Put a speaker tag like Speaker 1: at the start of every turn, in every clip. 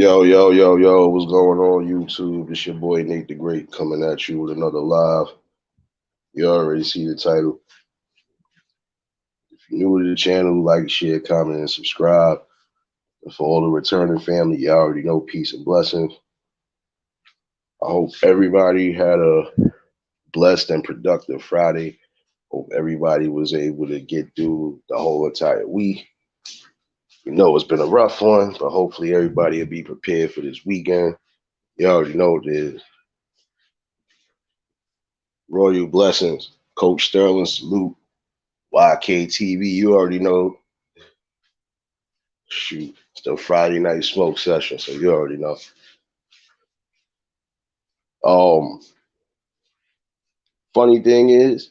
Speaker 1: Yo, yo, yo, yo, what's going on YouTube? It's your boy Nate the Great coming at you with another live. You already see the title. If you're new to the channel, like, share, comment, and subscribe. And for all the returning family, you already know peace and blessings. I hope everybody had a blessed and productive Friday. Hope everybody was able to get through the whole entire week. You know it's been a rough one, but hopefully everybody will be prepared for this weekend. You already know this. Royal blessings. Coach Sterling, salute. YKTV, you already know. Shoot, it's the Friday night smoke session, so you already know. Um, Funny thing is,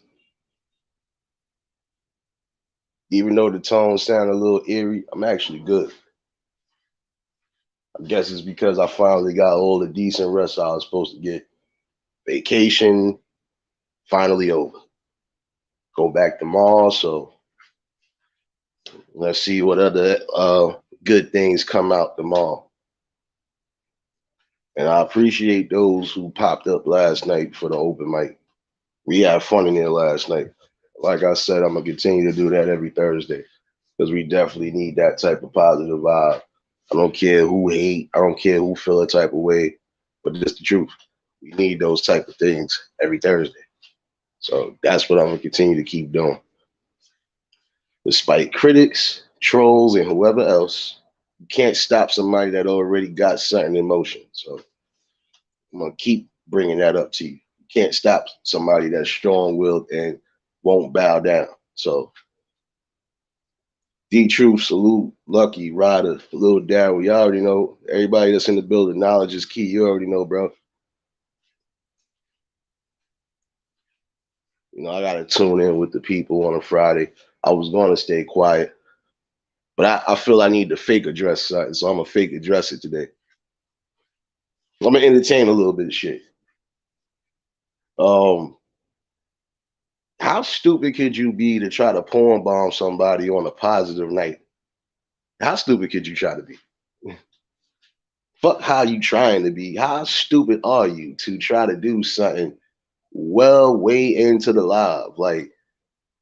Speaker 1: even though the tone sound a little eerie, I'm actually good. I guess it's because I finally got all the decent rest I was supposed to get. Vacation finally over. Go back tomorrow, so let's see what other good things come out tomorrow. And I appreciate those who popped up last night for the open mic. We had fun in there last night. Like I said, I'm gonna continue to do that every Thursday because we definitely need that type of positive vibe. I don't care who hate, I don't care who feel a type of way, but this the truth. We need those type of things every Thursday. So that's what I'm gonna continue to keep doing. Despite critics, trolls, and whoever else, you can't stop somebody that already got something in motion. So I'm gonna keep bringing that up to you. You can't stop somebody that's strong-willed and won't bow down. So D Truth, salute, Lucky, Ryder, Little Daryl. You already know. Everybody that's in the building, knowledge is key. You already know, bro. You know, I gotta tune in with the people on a Friday. I was gonna stay quiet, but I feel I need to fake address something, so I'm gonna fake address it today. I'm gonna entertain a little bit of shit. Um, how stupid could you be to try to porn bomb somebody on a positive night? How stupid could you try to be? Fuck how you trying to be. How stupid are you to try to do something well way into the live? Like,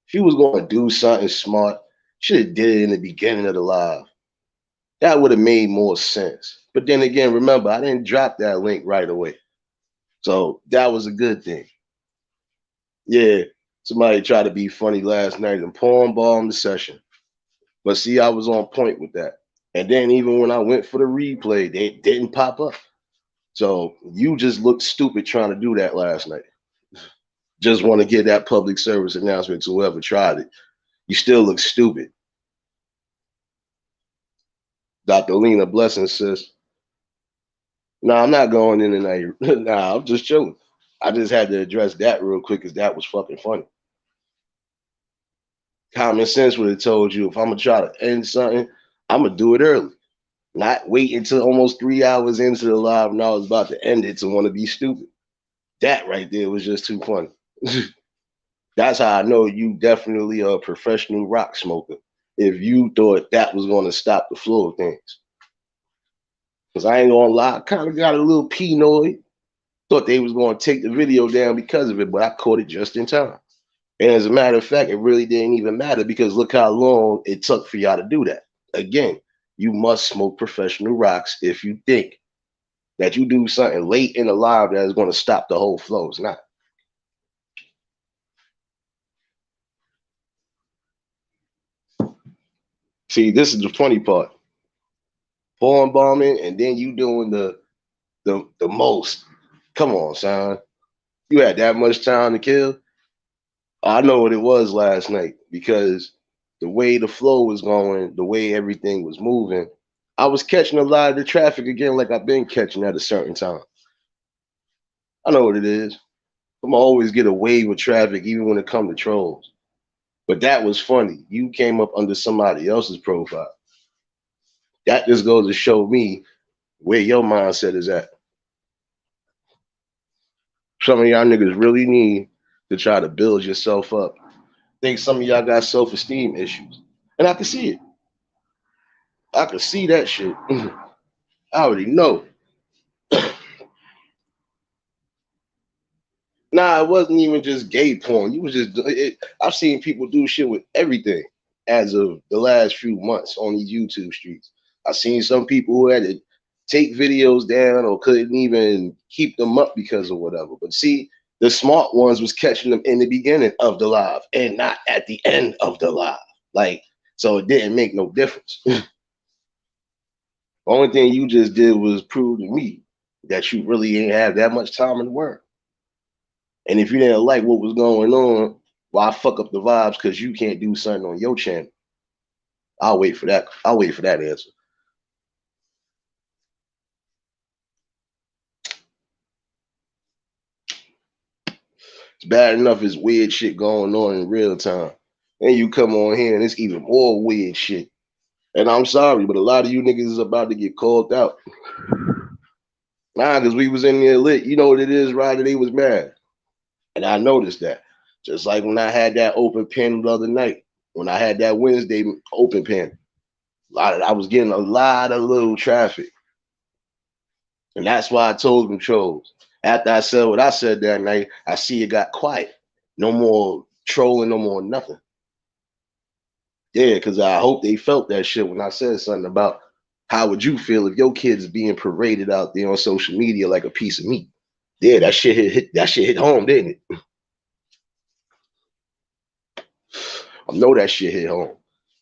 Speaker 1: if you was going to do something smart, should have did it in the beginning of the live. That would have made more sense. But then again, remember, I didn't drop that link right away. So that was a good thing. Yeah, somebody tried to be funny last night and porn bomb the session. But see, I was on point with that. And then even when I went for the replay, they didn't pop up. So you just looked stupid trying to do that last night. Just want to give that public service announcement to whoever tried it. You still look stupid. Dr. Lena Blessing says, "No, I'm not going in tonight. Nah, I'm just chilling. I just had to address that real quick because that was fucking funny. Common sense would have told you if I'm gonna try to end something, I'm gonna do it early. Not wait until almost 3 hours into the live and I was about to end it to want to be stupid. That right there was just too funny. That's how I know you definitely a professional rock smoker. If you thought that was going to stop the flow of things. Because I ain't gonna lie, I kind of got a little paranoid. Thought they was going to take the video down because of it, but I caught it just in time. And as a matter of fact, it really didn't even matter because look how long it took for y'all to do that. Again, you must smoke professional rocks if you think that you do something late in the live that is going to stop the whole flow. It's not. See, this is the funny part. Porn bombing, and then you doing the most. Come on, son. You had that much time to kill. I know what it was last night because the way the flow was going, the way everything was moving, I was catching a lot of the traffic again, like I've been catching at a certain time. I know what it is. I'm always get away with traffic, even when it comes to trolls. But that was funny. You came up under somebody else's profile. That just goes to show me where your mindset is at. Some of y'all niggas really need to try to build yourself up. Think some of y'all got self-esteem issues. And I can see it. I can see that shit. I already know. Nah, it wasn't even just gay porn. You was just I've seen people do shit with everything as of the last few months on these YouTube streets. I've seen some people who had to take videos down or couldn't even keep them up because of whatever. But see, the smart ones was catching them in the beginning of the live and not at the end of the live. Like, so it didn't make no difference. The only thing you just did was prove to me that you really ain't have that much time in the world. And if you didn't like what was going on, why fuck up the vibes because you can't do something on your channel? I'll wait for that. I'll wait for that answer. It's bad enough it's weird shit going on in real time. And you come on here and it's even more weird shit. And I'm sorry, but a lot of you niggas is about to get called out. Nah, because we was in there lit. You know what it is, Ryder? They was mad. And I noticed that. Just like when I had that open pen the other night, when I had that Wednesday open pen, I was getting a lot of little traffic. And that's why I told them trolls. After I said what I said that night, I see it got quiet. No more trolling, no more nothing. Yeah, because I hope they felt that shit when I said something about how would you feel if your kid's being paraded out there on social media like a piece of meat. Yeah, that shit hit home, didn't it? I know that shit hit home.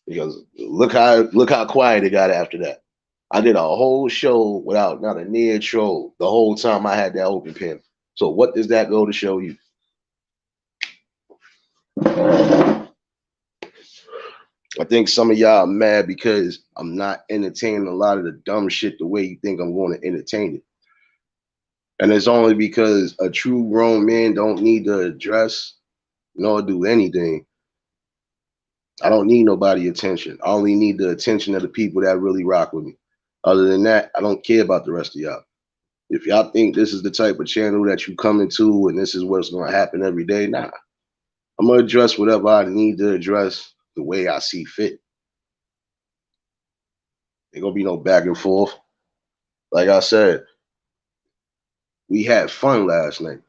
Speaker 1: Because look how quiet it got after that. I did a whole show without not a near troll the whole time I had that open pen. So what does that go to show you? I think some of y'all are mad because I'm not entertaining a lot of the dumb shit the way you think I'm going to entertain it. And it's only because a true grown man don't need to address nor do anything. I don't need nobody attention. I only need the attention of the people that really rock with me. Other than that, I don't care about the rest of y'all. If y'all think this is the type of channel that you come into and this is what's going to happen every day, nah. I'm going to address whatever I need to address the way I see fit. Ain't going to be no back and forth. Like I said, we had fun last night.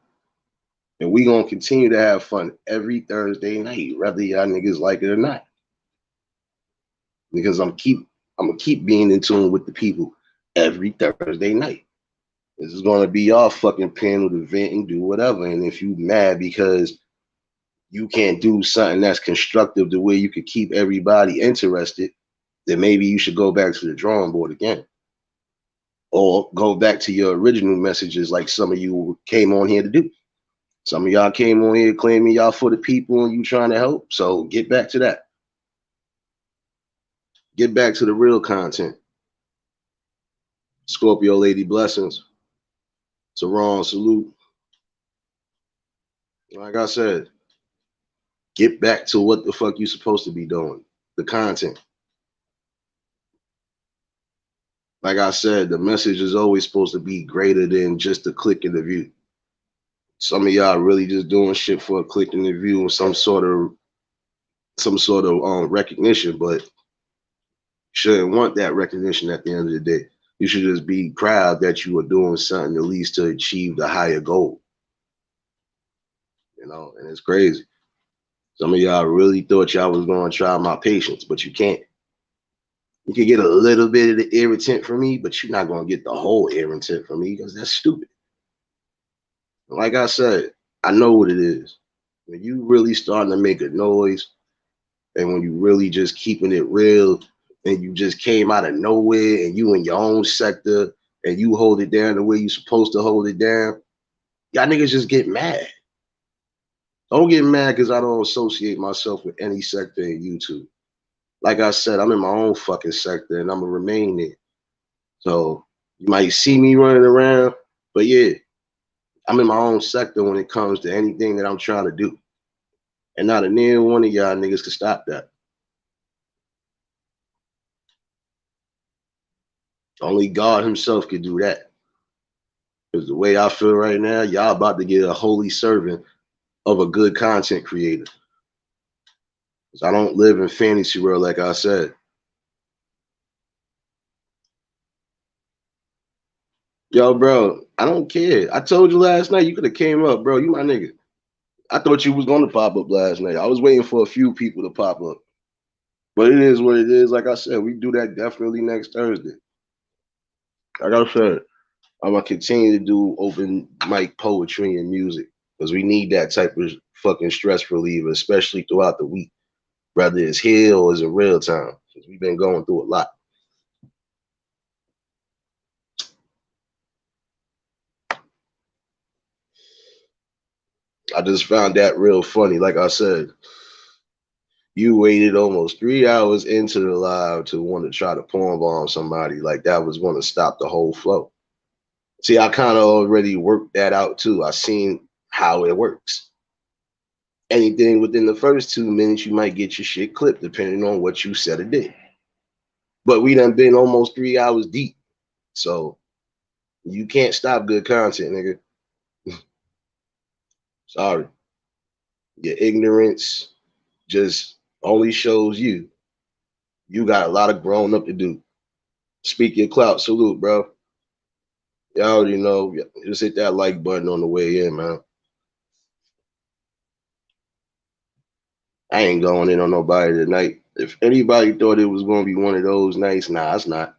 Speaker 1: And we going to continue to have fun every Thursday night, whether y'all niggas like it or not. Because I'm going to keep being in tune with the people every Thursday night. This is going to be our fucking panel to vent and do whatever. And if you mad because you can't do something that's constructive the way you could keep everybody interested, then maybe you should go back to the drawing board again. Or go back to your original messages like some of you came on here to do. Some of y'all came on here claiming y'all for the people and you trying to help. So get back to that. Get back to the real content. Scorpio Lady blessings. Saran salute. Like I said, get back to what the fuck you supposed to be doing. The content. Like I said, the message is always supposed to be greater than just a click in the view. Some of y'all really just doing shit for a click in the view and some sort of recognition, but shouldn't want that recognition at the end of the day. You should just be proud that you are doing something at least to achieve the higher goal. You know, and it's crazy. Some of y'all really thought y'all was going to try my patience, but you can't. You can get a little bit of the irritant from me, but you're not going to get the whole irritant from me because that's stupid. Like I said, I know what it is. When you really starting to make a noise and when you really just keeping it real and you just came out of nowhere and you in your own sector and you hold it down the way you're supposed to hold it down, y'all niggas just get mad. Don't get mad because I don't associate myself with any sector in YouTube. Like I said, I'm in my own fucking sector and I'm gonna remain there. So you might see me running around, but yeah, I'm in my own sector when it comes to anything that I'm trying to do. And not a near one of y'all niggas can stop that. Only God himself could do that. Because the way I feel right now, y'all about to get a holy servant of a good content creator. Because I don't live in fantasy world, like I said. Yo, bro, I don't care. I told you last night you could have came up, bro. You my nigga. I thought you was gonna pop up last night. I was waiting for a few people to pop up. But it is what it is. Like I said, we do that definitely next Thursday. Like I said, I'm gonna continue to do open mic poetry and music because we need that type of fucking stress reliever, especially throughout the week, whether it's here or it's in real time. Because we've been going through a lot. I just found that real funny. Like I said, you waited almost 3 hours into the live to want to try to porn bomb somebody. Like that was going to stop the whole flow. See, I kind of already worked that out too. I seen how it works. Anything within the first 2 minutes, you might get your shit clipped depending on what you said or did. But we done been almost 3 hours deep. So you can't stop good content, nigga. Sorry. Your ignorance just only shows you got a lot of growing up to do. Speak your clout. Salute, bro. Y'all already know. Just hit that like button on the way in, man. I ain't going in on nobody tonight. If anybody thought it was going to be one of those nights, nah, it's not.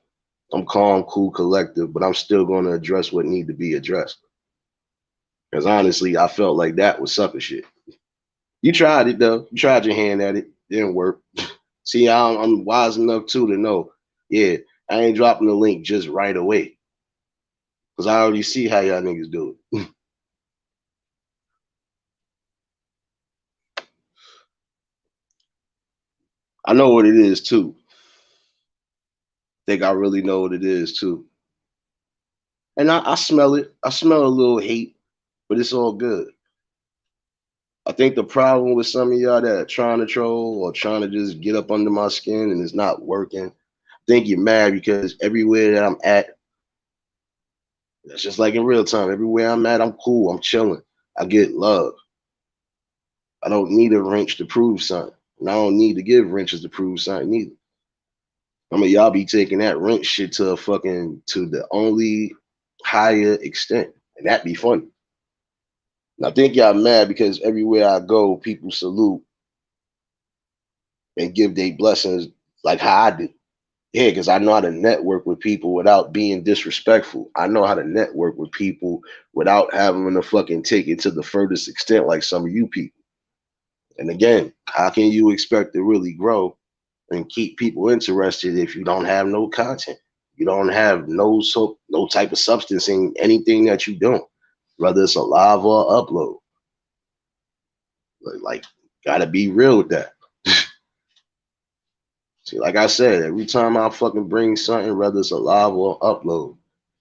Speaker 1: I'm calm, cool, collective, but I'm still going to address what need to be addressed. Because honestly, I felt like that was sucker shit. You tried it though. You tried your hand at it. Didn't work. See, I'm wise enough too to know. Yeah, I ain't dropping the link just right away because I already see how y'all niggas do it. I know what it is too. Think I really know what it is too. And I smell it. I smell a little hate, but it's all good. I think the problem with some of y'all that are trying to troll or trying to just get up under my skin and it's not working, I think you're mad because everywhere that I'm at, that's just like in real time. Everywhere I'm at, I'm cool. I'm chilling. I get love. I don't need a wrench to prove something. And I don't need to give wrenches to prove something either. I mean, y'all be taking that wrench shit to a fucking to the only higher extent. And that be funny. And I think y'all mad because everywhere I go, people salute and give their blessings like how I do. Yeah, because I know how to network with people without being disrespectful. I know how to network with people without having to fucking take it to the furthest extent like some of you people. And again, how can you expect to really grow and keep people interested if you don't have no content? You don't have no type of substance in anything that you do, whether it's a live or upload. Like gotta be real with that. See, like I said, every time I fucking bring something, whether it's a live or upload,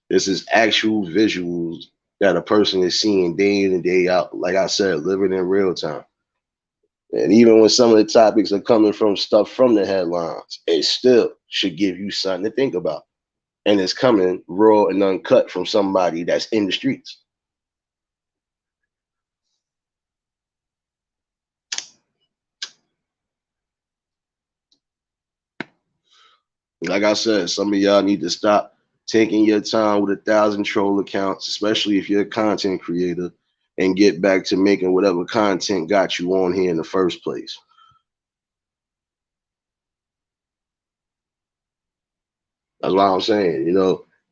Speaker 1: this is actual visuals that a person is seeing day in and day out. Like I said, living in real time. And even when some of the topics are coming from stuff from the headlines, it still should give you something to think about. And it's coming raw and uncut from somebody that's in the streets. Like I said, some of y'all need to stop taking your time with 1,000 troll accounts, especially if you're a content creator, and get back to making whatever content got you on here in the first place. That's what I'm saying.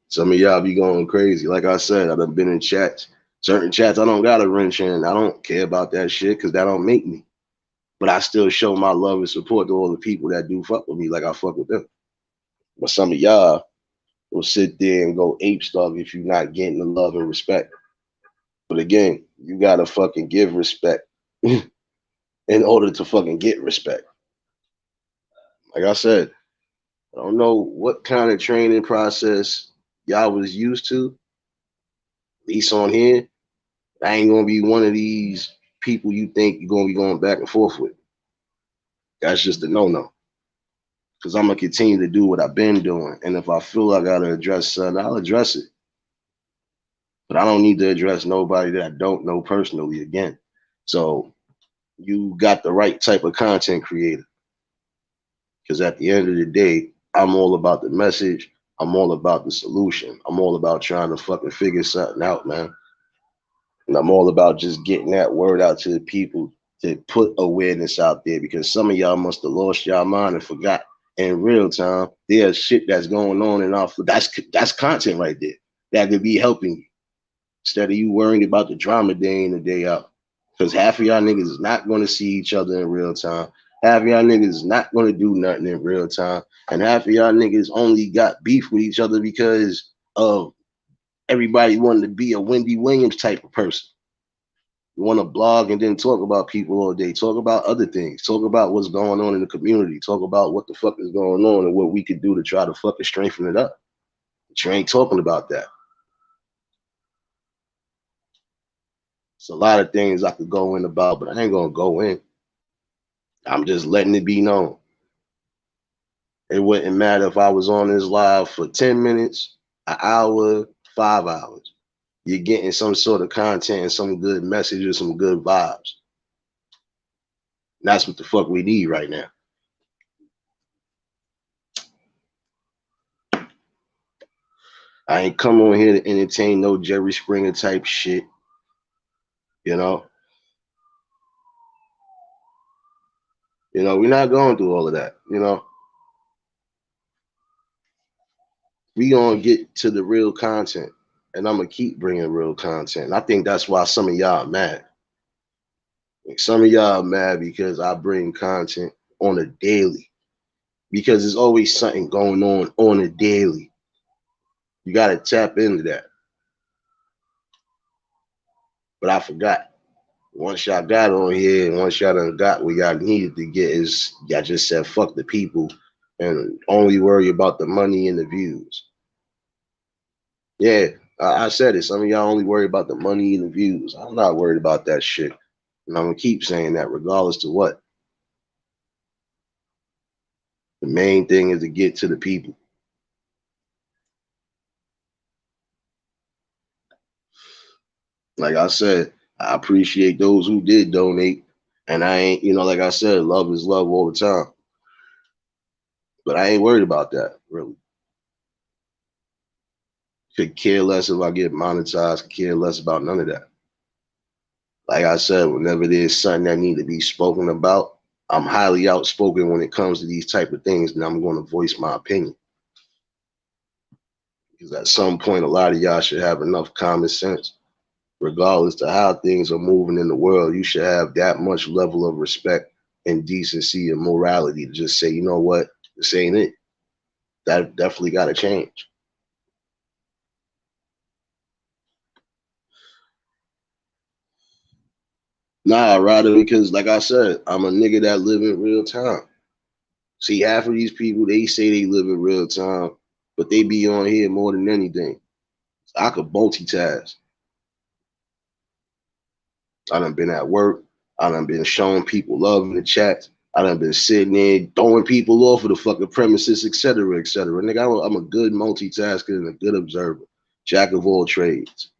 Speaker 1: Some of y'all be going crazy. Like I said, I've been in chats, certain chats I don't got a wrench in. I don't care about that shit because that don't make me. But I still show my love and support to all the people that do fuck with me like I fuck with them. But some of y'all will sit there and go ape stuff if you're not getting the love and respect. But again, you gotta fucking give respect in order to fucking get respect. Like I said, I don't know what kind of training process y'all was used to, at least on here. I ain't gonna be one of these people you think you're gonna be going back and forth with. That's just a no-no. Cause I'm gonna continue to do what I've been doing. And if I feel I gotta address something, I'll address it. But I don't need to address nobody that I don't know personally again. So you got the right type of content creator. Because at the end of the day, I'm all about the message. I'm all about the solution. I'm all about trying to fucking figure something out, man. And I'm all about just getting that word out to the people to put awareness out there because some of y'all must have lost y'all mind and forgot in real time there's shit that's going on in our that's content right there that could be helping you instead of you worrying about the drama day in and day out. Because half of y'all niggas is not going to see each other in real time. Half of y'all niggas is not going to do nothing in real time. And half of y'all niggas only got beef with each other because of everybody wanting to be a Wendy Williams type of person. You want to blog and then talk about people all day. Talk about other things. Talk about what's going on in the community. Talk about what the fuck is going on and what we could do to try to fucking strengthen it up. But you ain't talking about that. It's a lot of things I could go in about, but I ain't gonna go in. I'm just letting it be known. It wouldn't matter if I was on this live for 10 minutes, an hour, 5 hours. You're getting some sort of content and some good messages, some good vibes. And that's what the fuck we need right now. I ain't come on here to entertain no Jerry Springer type shit, you know? We're not going through all of that, We gonna get to the real content, and I'm gonna keep bringing real content. And I think that's why some of y'all are mad. Like some of y'all are mad because I bring content on a daily, because there's always something going on a daily. You gotta tap into that. But I forgot. Once y'all got on here and once y'all done got what y'all needed to get is y'all just said fuck the people and only worry about the money and the views. Yeah, I said it. Some of y'all only worry about the money and the views. I'm not worried about that shit. And I'm gonna keep saying that regardless to what. The main thing is to get to the people. Like I said, I appreciate those who did donate. And I ain't, like I said, love is love all the time. But I ain't worried about that, really. Could care less if I get monetized, could care less about none of that. Like I said, whenever there's something that need to be spoken about, I'm highly outspoken when it comes to these type of things, and I'm going to voice my opinion. Because at some point, a lot of y'all should have enough common sense. Regardless to how things are moving in the world, you should have that much level of respect and decency and morality to just say, you know what, this ain't it. That definitely got to change. Nah, rather because, like I said, I'm a nigga that live in real time. See, half of these people, they say they live in real time, but they be on here more than anything. I could multitask. I done been at work. I done been showing people love in the chat. I done been sitting there throwing people off of the fucking premises, et cetera, et cetera. Nigga, I'm a good multitasker and a good observer. Jack of all trades.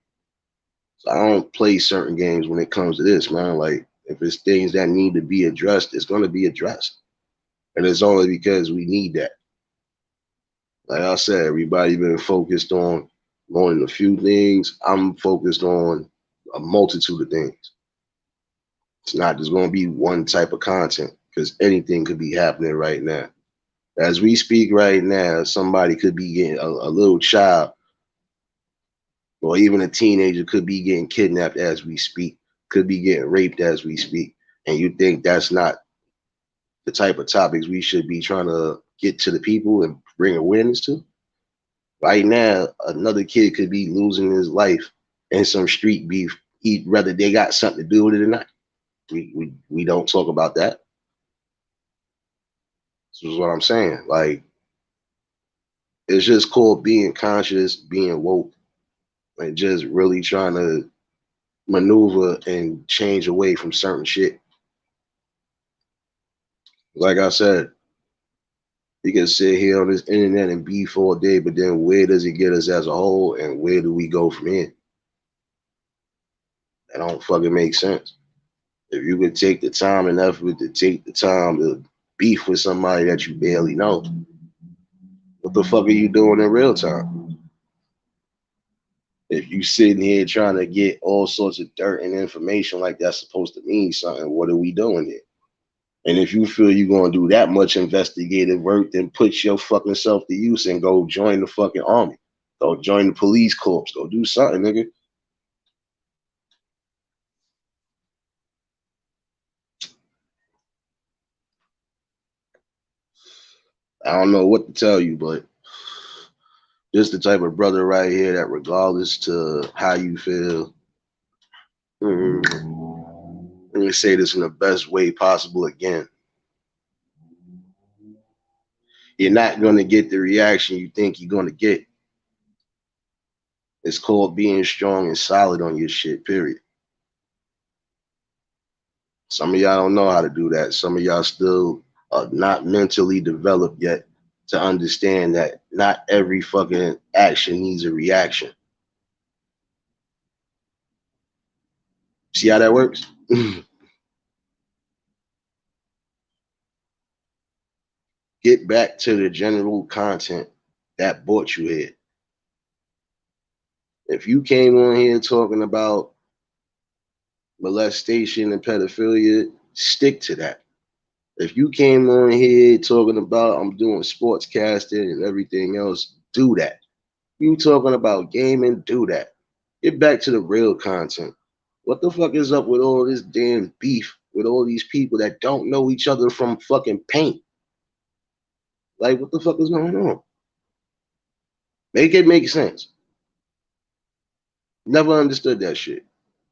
Speaker 1: So I don't play certain games when it comes to this, man. Like, if it's things that need to be addressed, it's going to be addressed. And it's only because we need that. Like I said, everybody been focused on more than a few things. I'm focused on a multitude of things. It's not just going to be one type of content because anything could be happening right now. As we speak right now, somebody could be getting a little child or even a teenager could be getting kidnapped as we speak, could be getting raped as we speak. And you think that's not the type of topics we should be trying to get to the people and bring awareness to? Right now, another kid could be losing his life in some street beef, whether they got something to do with it or not. We don't talk about that. This is what I'm saying. Like, it's just called being conscious, being woke, and just really trying to maneuver and change away from certain shit. Like I said, you can sit here on this internet and beef all day, but then where does it get us as a whole, and where do we go from here? That don't fucking make sense. If you could take the time and effort to take the time to beef with somebody that you barely know, What the fuck are you doing in real time? If you sitting here trying to get all sorts of dirt and information like that's supposed to mean something, what are we doing here? And if you feel you're gonna do that much investigative work, then put your fucking self to use and go join the fucking army. Go join the police corps. Go do something, nigga. I don't know what to tell you, but this the type of brother right here that regardless to how you feel, let me say this in the best way possible again. You're not going to get the reaction you think you're going to get. It's called being strong and solid on your shit, period. Some of y'all don't know how to do that. Some of y'all still are not mentally developed yet to understand that not every fucking action needs a reaction. See how that works? Get back to the general content that brought you here. If you came on here talking about molestation and pedophilia, stick to that. If you came on here talking about I'm doing sportscasting and everything else, do that. You talking about gaming, do that. Get back to the real content. What the fuck is up with all this damn beef with all these people that don't know each other from fucking paint? Like, what the fuck is going on? Make it make sense. Never understood that shit.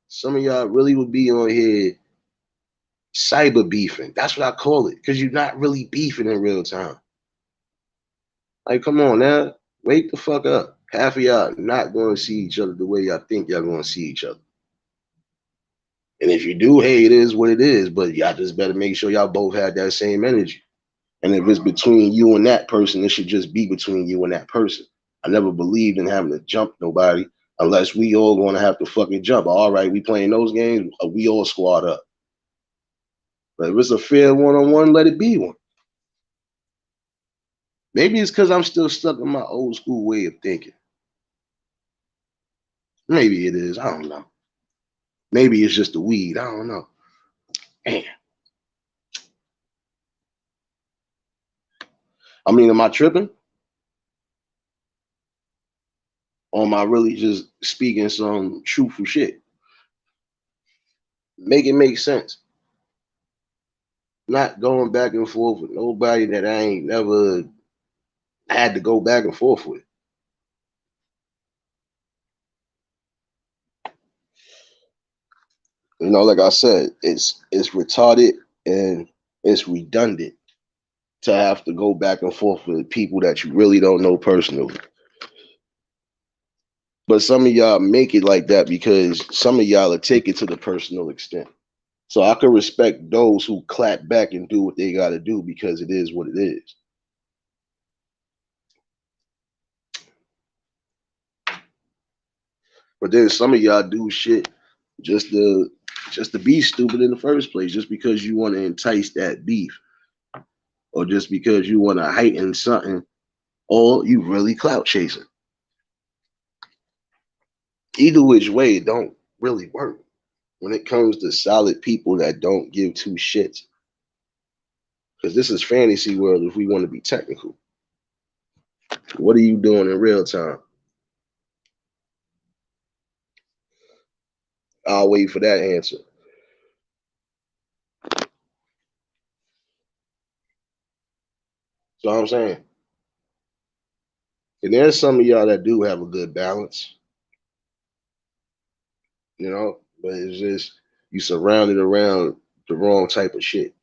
Speaker 1: Some of y'all really would be on here cyber beefing. That's what I call it, because you're not really beefing in real time. Like, come on now. Wake the fuck up. Half of y'all not going to see each other the way y'all think y'all going to see each other. And if you do, hey, it is what it is, but y'all just better make sure y'all both have that same energy. And if it's between you and that person, it should just be between you and that person. I never believed in having to jump nobody unless we all going to have to fucking jump. All right, we playing those games, we all squad up. But if it's a fair one-on-one, let it be one. Maybe it's because I'm still stuck in my old school way of thinking. Maybe it is. I don't know. Maybe it's just the weed. I don't know. Man. I mean, am I tripping? Or am I really just speaking some truthful shit? Make it make sense. Not going back and forth with nobody that I ain't never had to go back and forth with. You know, like I said, it's retarded and it's redundant to have to go back and forth with people that you really don't know personally. But some of y'all make it like that because some of y'all are take it to the personal extent. So I can respect those who clap back and do what they got to do because it is what it is. But then some of y'all do shit just to be stupid in the first place, just because you want to entice that beef, or just because you want to heighten something, or you really clout chasing. Either which way, it don't really work when it comes to solid people that don't give two shits. Because this is fantasy world if we want to be technical. What are you doing in real time? I'll wait for that answer. So I'm saying. And there's some of y'all that do have a good balance, you know, but it's just you surrounded around the wrong type of shit.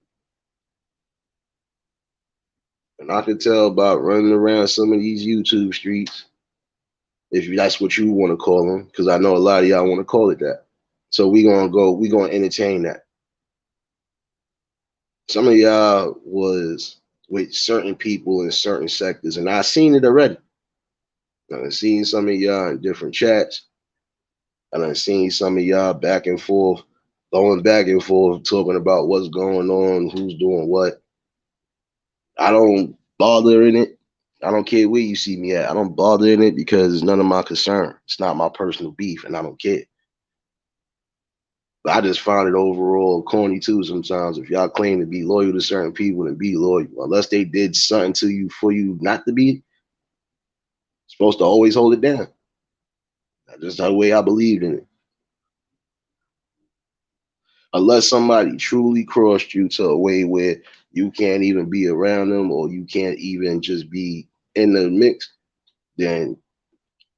Speaker 1: And I can tell about running around some of these YouTube streets, if that's what you want to call them, because I know a lot of y'all want to call it that. So we gonna entertain that. Some of y'all was with certain people in certain sectors, and I've seen it already. I've seen some of y'all in different chats, and I've seen some of y'all back and forth, going back and forth, talking about what's going on, who's doing what. I don't bother in it. I don't care where you see me at. I don't bother in it because it's none of my concern. It's not my personal beef, and I don't care. But I just find it overall corny too sometimes. If y'all claim to be loyal to certain people and be loyal, unless they did something to you for you not to be, supposed to always hold it down. That's just the way I believed in it. Unless somebody truly crossed you to a way where you can't even be around them or you can't even just be in the mix, then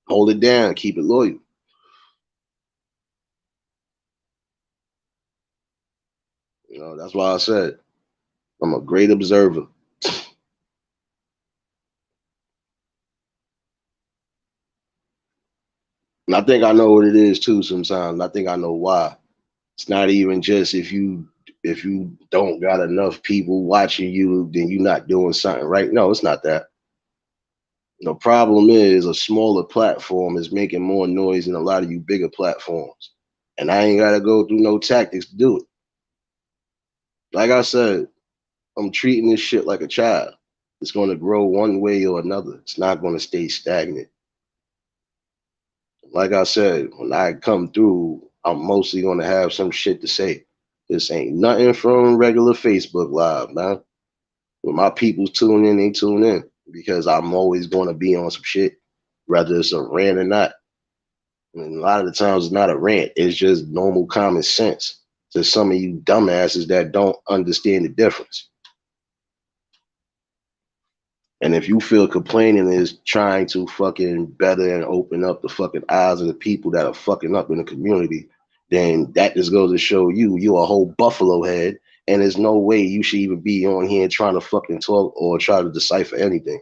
Speaker 1: hold it down, keep it loyal. That's why I said I'm a great observer. And I think I know what it is too sometimes. I think I know why. It's not even just if you don't got enough people watching you, then you're not doing something right. No, it's not that. The problem is a smaller platform is making more noise than a lot of you bigger platforms. And I ain't gotta go through no tactics to do it. Like I said, I'm treating this shit like a child. It's gonna grow one way or another. It's not gonna stay stagnant. Like I said, when I come through, I'm mostly gonna have some shit to say. This ain't nothing from regular Facebook Live, man. When my people tune in, they tune in because I'm always gonna be on some shit, whether it's a rant or not. And a lot of the times it's not a rant, it's just normal common sense to some of you dumbasses that don't understand the difference. And if you feel complaining is trying to fucking better and open up the fucking eyes of the people that are fucking up in the community, then that just goes to show you a whole buffalo head, and there's no way you should even be on here trying to fucking talk or try to decipher anything.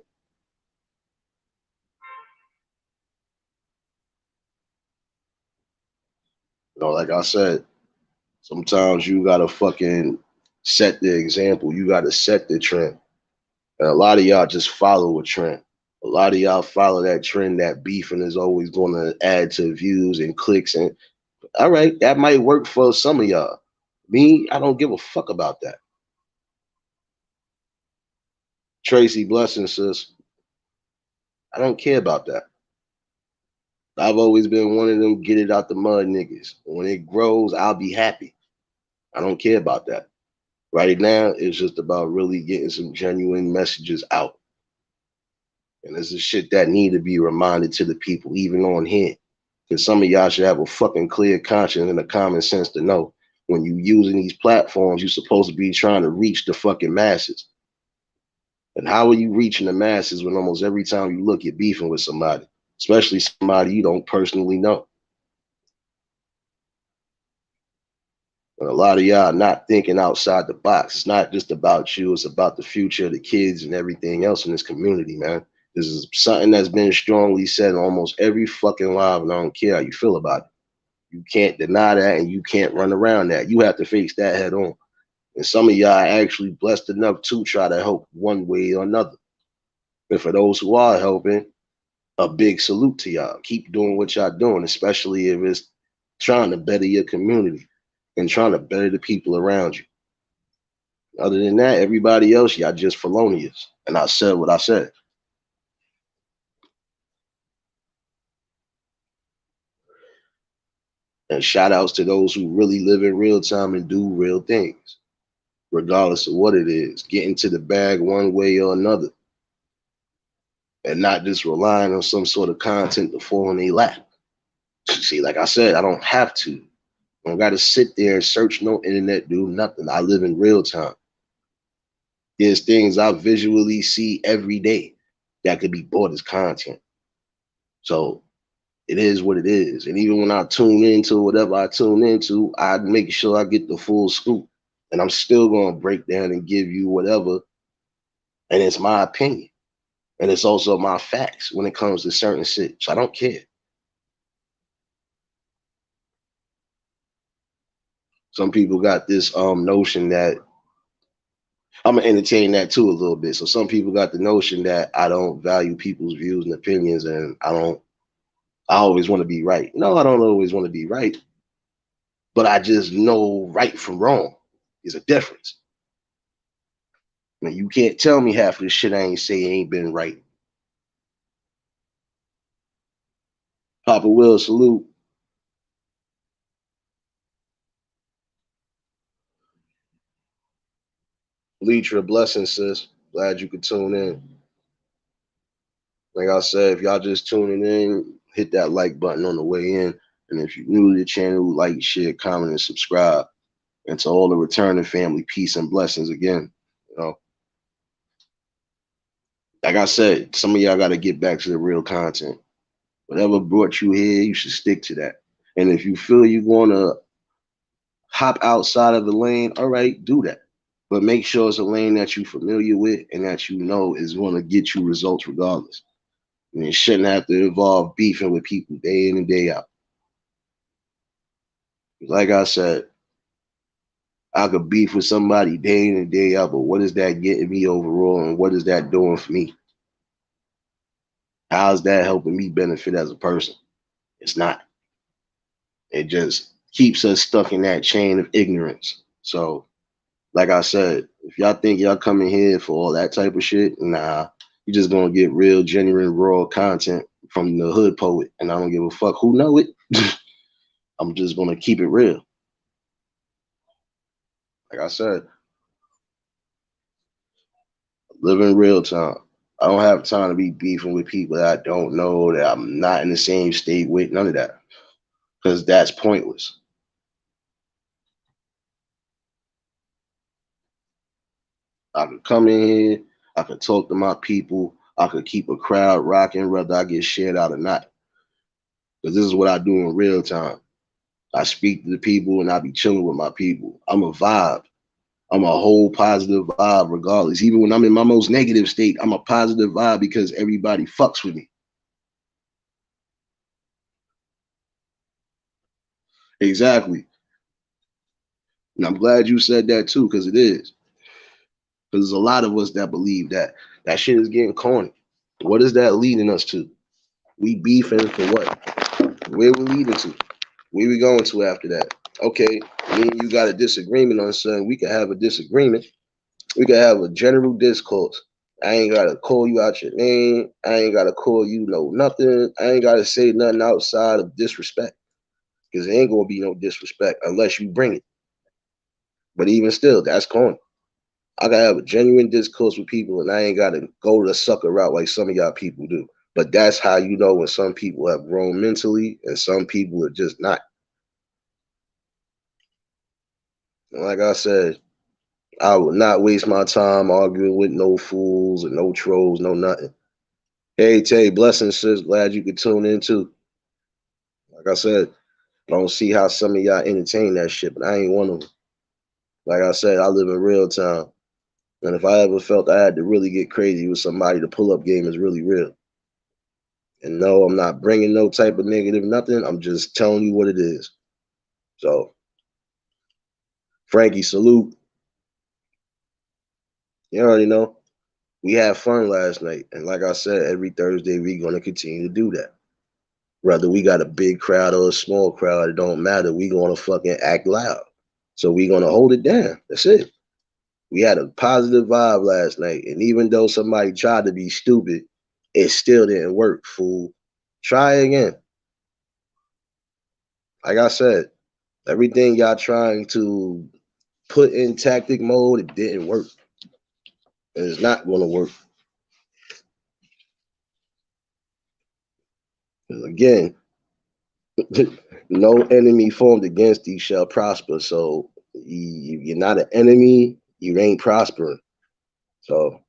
Speaker 1: Like I said, sometimes you gotta fucking set the example. You gotta set the trend. And a lot of y'all just follow a trend. A lot of y'all follow that trend that beefing is always going to add to views and clicks. And all right, that might work for some of y'all. Me, I don't give a fuck about that. Tracy Blessing says, I don't care about that. I've always been one of them get it out the mud niggas. When it grows, I'll be happy. I don't care about that. Right now, it's just about really getting some genuine messages out. And this is shit that need to be reminded to the people, even on here. Because some of y'all should have a fucking clear conscience and a common sense to know when you using these platforms, you're supposed to be trying to reach the fucking masses. And how are you reaching the masses when almost every time you look, you're beefing with somebody, especially somebody you don't personally know? And a lot of y'all not thinking outside the box. It's not just about you, it's about the future of the kids and everything else in this community, man. This is something that's been strongly said in almost every fucking live, and I don't care how you feel about it. You can't deny that and you can't run around that. You have to face that head on. And some of y'all are actually blessed enough to try to help one way or another. And for those who are helping, a big salute to y'all. Keep doing what y'all doing, especially if it's trying to better your community and trying to better the people around you. Other than that, everybody else, y'all just felonious. And I said what I said. And shout outs to those who really live in real time and do real things, regardless of what it is, get into the bag one way or another, and not just relying on some sort of content to fall in their lap. See, like I said, I don't have to. I don't got to sit there and search no internet, do nothing. I live in real time. There's things I visually see every day that could be bought as content. So it is what it is. And even when I tune into whatever I tune into, I make sure I get the full scoop. And I'm still going to break down and give you whatever. And it's my opinion. And it's also my facts when it comes to certain shit. So I don't care. Some people got this notion that I'm gonna entertain that too a little bit. So some people got the notion that I don't value people's views and opinions, and I always want to be right. No, I don't always want to be right, but I just know right from wrong is a difference. Now, you can't tell me half of the shit I ain't say ain't been right. Papa Will, salute. Leitra, blessing, sis. Glad you could tune in. Like I said, if y'all just tuning in, hit that like button on the way in. And if you're new to the channel, like, share, comment, and subscribe. And to all the returning family, peace and blessings again. You know, like I said, some of y'all got to get back to the real content. Whatever brought you here, you should stick to that. And if you feel you're going to hop outside of the lane, all right, do that. But make sure it's a lane that you're familiar with and that you know is going to get you results regardless. And it shouldn't have to involve beefing with people day in and day out. Like I said, I could beef with somebody day in and day out, but what is that getting me overall, and what is that doing for me? How's that helping me benefit as a person? It's not. It just keeps us stuck in that chain of ignorance. So, like I said, if y'all think y'all coming here for all that type of shit, nah, you just gonna get real, genuine, raw content from the hood poet, and I don't give a fuck who know it. I'm just gonna keep it real. Like I said, live in real time. I don't have time to be beefing with people that I don't know, that I'm not in the same state with, none of that. Because that's pointless. I could come in here, I could talk to my people, I could keep a crowd rocking, whether I get shared out or not. Because this is what I do in real time. I speak to the people and I be chilling with my people. I'm a vibe. I'm a whole positive vibe regardless. Even when I'm in my most negative state, I'm a positive vibe because everybody fucks with me. Exactly. And I'm glad you said that too, because it is. Because there's a lot of us that believe that that shit is getting corny. What is that leading us to? We beefing for what? Where we leading to? Where we going to after that? Okay, me and you got a disagreement on something. We can have a disagreement. We can have a general discourse. I ain't gotta call you out your name. I ain't gotta call you no nothing. I ain't gotta say nothing outside of disrespect. Because there ain't gonna be no disrespect unless you bring it. But even still, that's corny. I gotta have a genuine discourse with people, and I ain't gotta go the sucker route like some of y'all people do. But that's how you know when some people have grown mentally and some people are just not. And like I said, I would not waste my time arguing with no fools and no trolls, no nothing. Hey Tay, blessings, sis. Glad you could tune in too. Like I said, I don't see how some of y'all entertain that shit, but I ain't one of them. Like I said, I live in real time. And if I ever felt I had to really get crazy with somebody, the pull up game is really real. And no, I'm not bringing no type of negative nothing. I'm just telling you what it is. So, Frankie, salute. You already know. We had fun last night. And like I said, every Thursday, we're going to continue to do that. Whether we got a big crowd or a small crowd, it don't matter. We going to fucking act loud. So we going to hold it down. That's it. We had a positive vibe last night. And even though somebody tried to be stupid, it still didn't work, fool. Try again. Like I said, everything y'all trying to put in tactic mode, it didn't work. And it's not going to work. Again, no enemy formed against thee shall prosper. So you're not an enemy, you ain't prospering. So,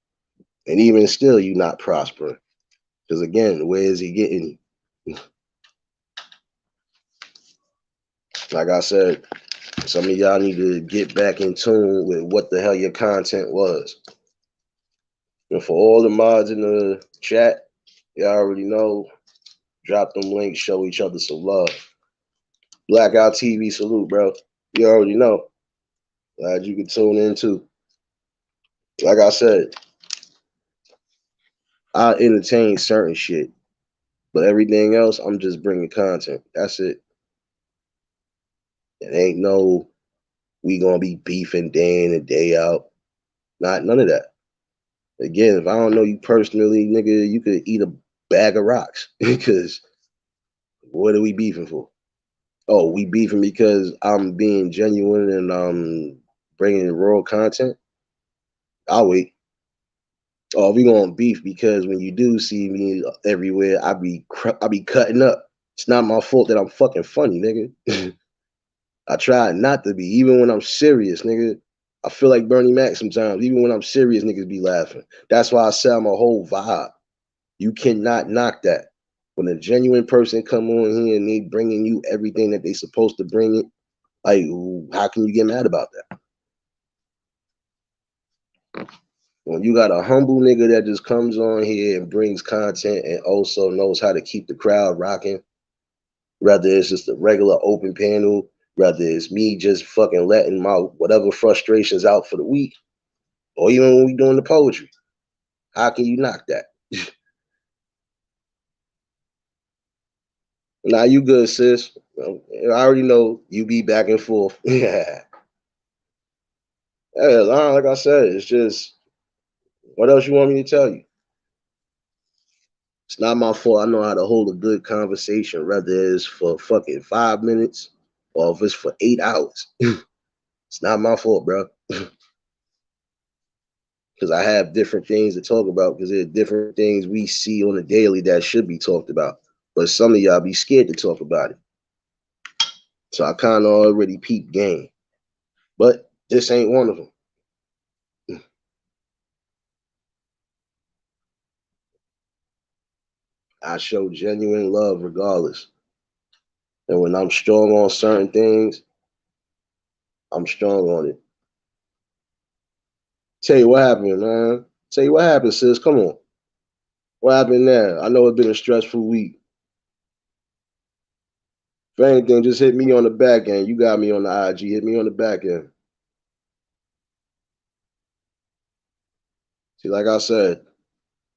Speaker 1: and even still, you're not prospering. Because again, where is he getting you? Like I said, some of y'all need to get back in tune with what the hell your content was. And for all the mods in the chat, y'all already know, drop them links, show each other some love. Blackout TV, salute, bro. You already know. Glad you can tune in too. Like I said, I entertain certain shit, but everything else, I'm just bringing content. That's it. It ain't no we gonna be beefing day in and day out. Not none of that. Again, if I don't know you personally, nigga, you could eat a bag of rocks because What are we beefing for? Oh, we beefing because I'm being genuine and bringing raw content. I'll wait. Oh, we gonna beef because when you do see me everywhere, I be cutting up. It's not my fault that I'm fucking funny, nigga. I try not to be, even when I'm serious, nigga. I feel like Bernie Mac sometimes. Even when I'm serious, niggas be laughing. That's why I sell my whole vibe. You cannot knock that. When a genuine person come on here and they bringing you everything that they supposed to bring it, like, how can you get mad about that? When you got a humble nigga that just comes on here and brings content and also knows how to keep the crowd rocking, whether it's just a regular open panel, whether it's me just fucking letting my whatever frustrations out for the week, or even when we doing the poetry, how can you knock that? Nah, you good, sis. I already know you be back and forth. Yeah. Hey, like I said, it's just what else you want me to tell you? It's not my fault. I know how to hold a good conversation, whether it's for fucking 5 minutes or if it's for 8 hours. It's not my fault, bro. Because I have different things to talk about because there are different things we see on a daily that should be talked about. But some of y'all be scared to talk about it. So I kind of already peeped game. But this ain't one of them. I show genuine love regardless. And when I'm strong on certain things, I'm strong on it. Tell you what happened, man. Tell you what happened, sis. Come on. What happened there? I know it's been a stressful week. If anything, just hit me on the back end. You got me on the IG. Hit me on the back end. See, like I said,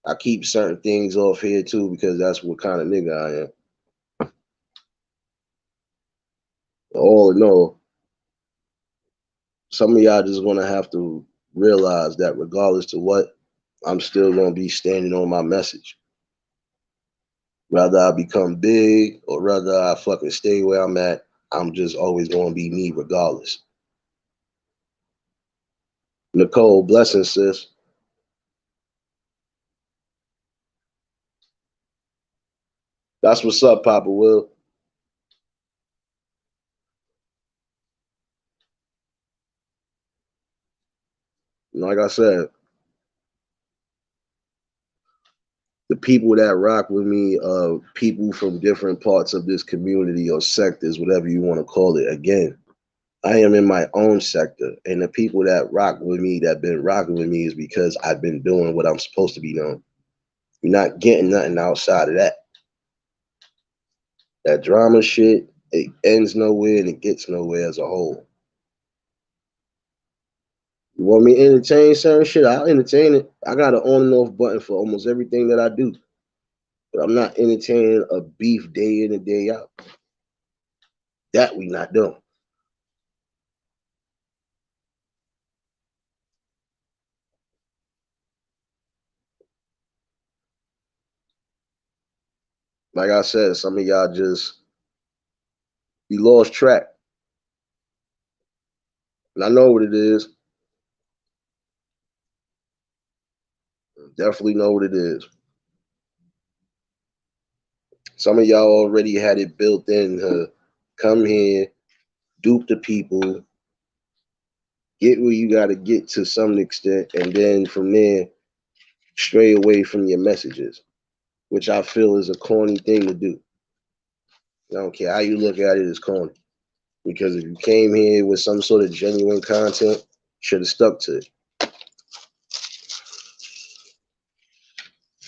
Speaker 1: I keep certain things off here too because that's what kind of nigga I am. All in all, some of y'all just gonna have to realize that regardless to what, I'm still gonna be standing on my message. Whether I become big or whether I fucking stay where I'm at, I'm just always gonna be me regardless. Nicole, blessing, sis. That's what's up, Papa Will. Like I said, the people that rock with me are people from different parts of this community or sectors, whatever you want to call it. Again, I am in my own sector, and the people that rock with me, that been rocking with me, is because I've been doing what I'm supposed to be doing. You're not getting nothing outside of that. That drama shit, it ends nowhere and it gets nowhere as a whole. You want me to entertain certain shit? I'll entertain it. I got an on and off button for almost everything that I do. But I'm not entertaining a beef day in and day out. That we not doing. Like I said, some of y'all just you lost track. And I know what it is. Definitely know what it is. Some of y'all already had it built in to come here, dupe the people, get where you got to get to some extent, and then from there, stray away from your messages, which I feel is a corny thing to do. I don't care how you look at it, it's corny. Because if you came here with some sort of genuine content, should have stuck to it.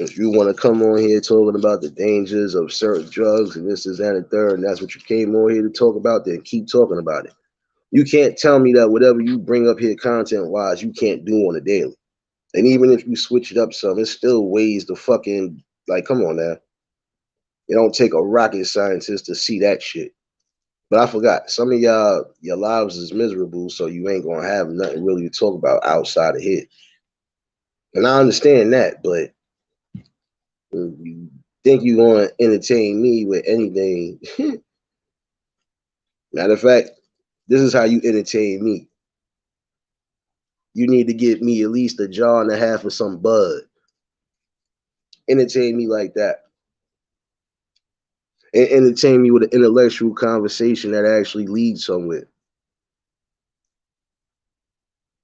Speaker 1: If you want to come on here talking about the dangers of certain drugs and this, is that, and third, and that's what you came on here to talk about, then keep talking about it. You can't tell me that whatever you bring up here content wise, you can't do on a daily. And even if you switch it up some, it's still ways to fucking like, come on now. It don't take a rocket scientist to see that shit. But I forgot, some of y'all, your lives is miserable, so you ain't gonna have nothing really to talk about outside of here. And I understand that, but think you're going to entertain me with anything. Matter of fact, this is how you entertain me. You need to get me at least a jar and a half of some bud. Entertain me like that. And entertain me with an intellectual conversation that actually leads somewhere.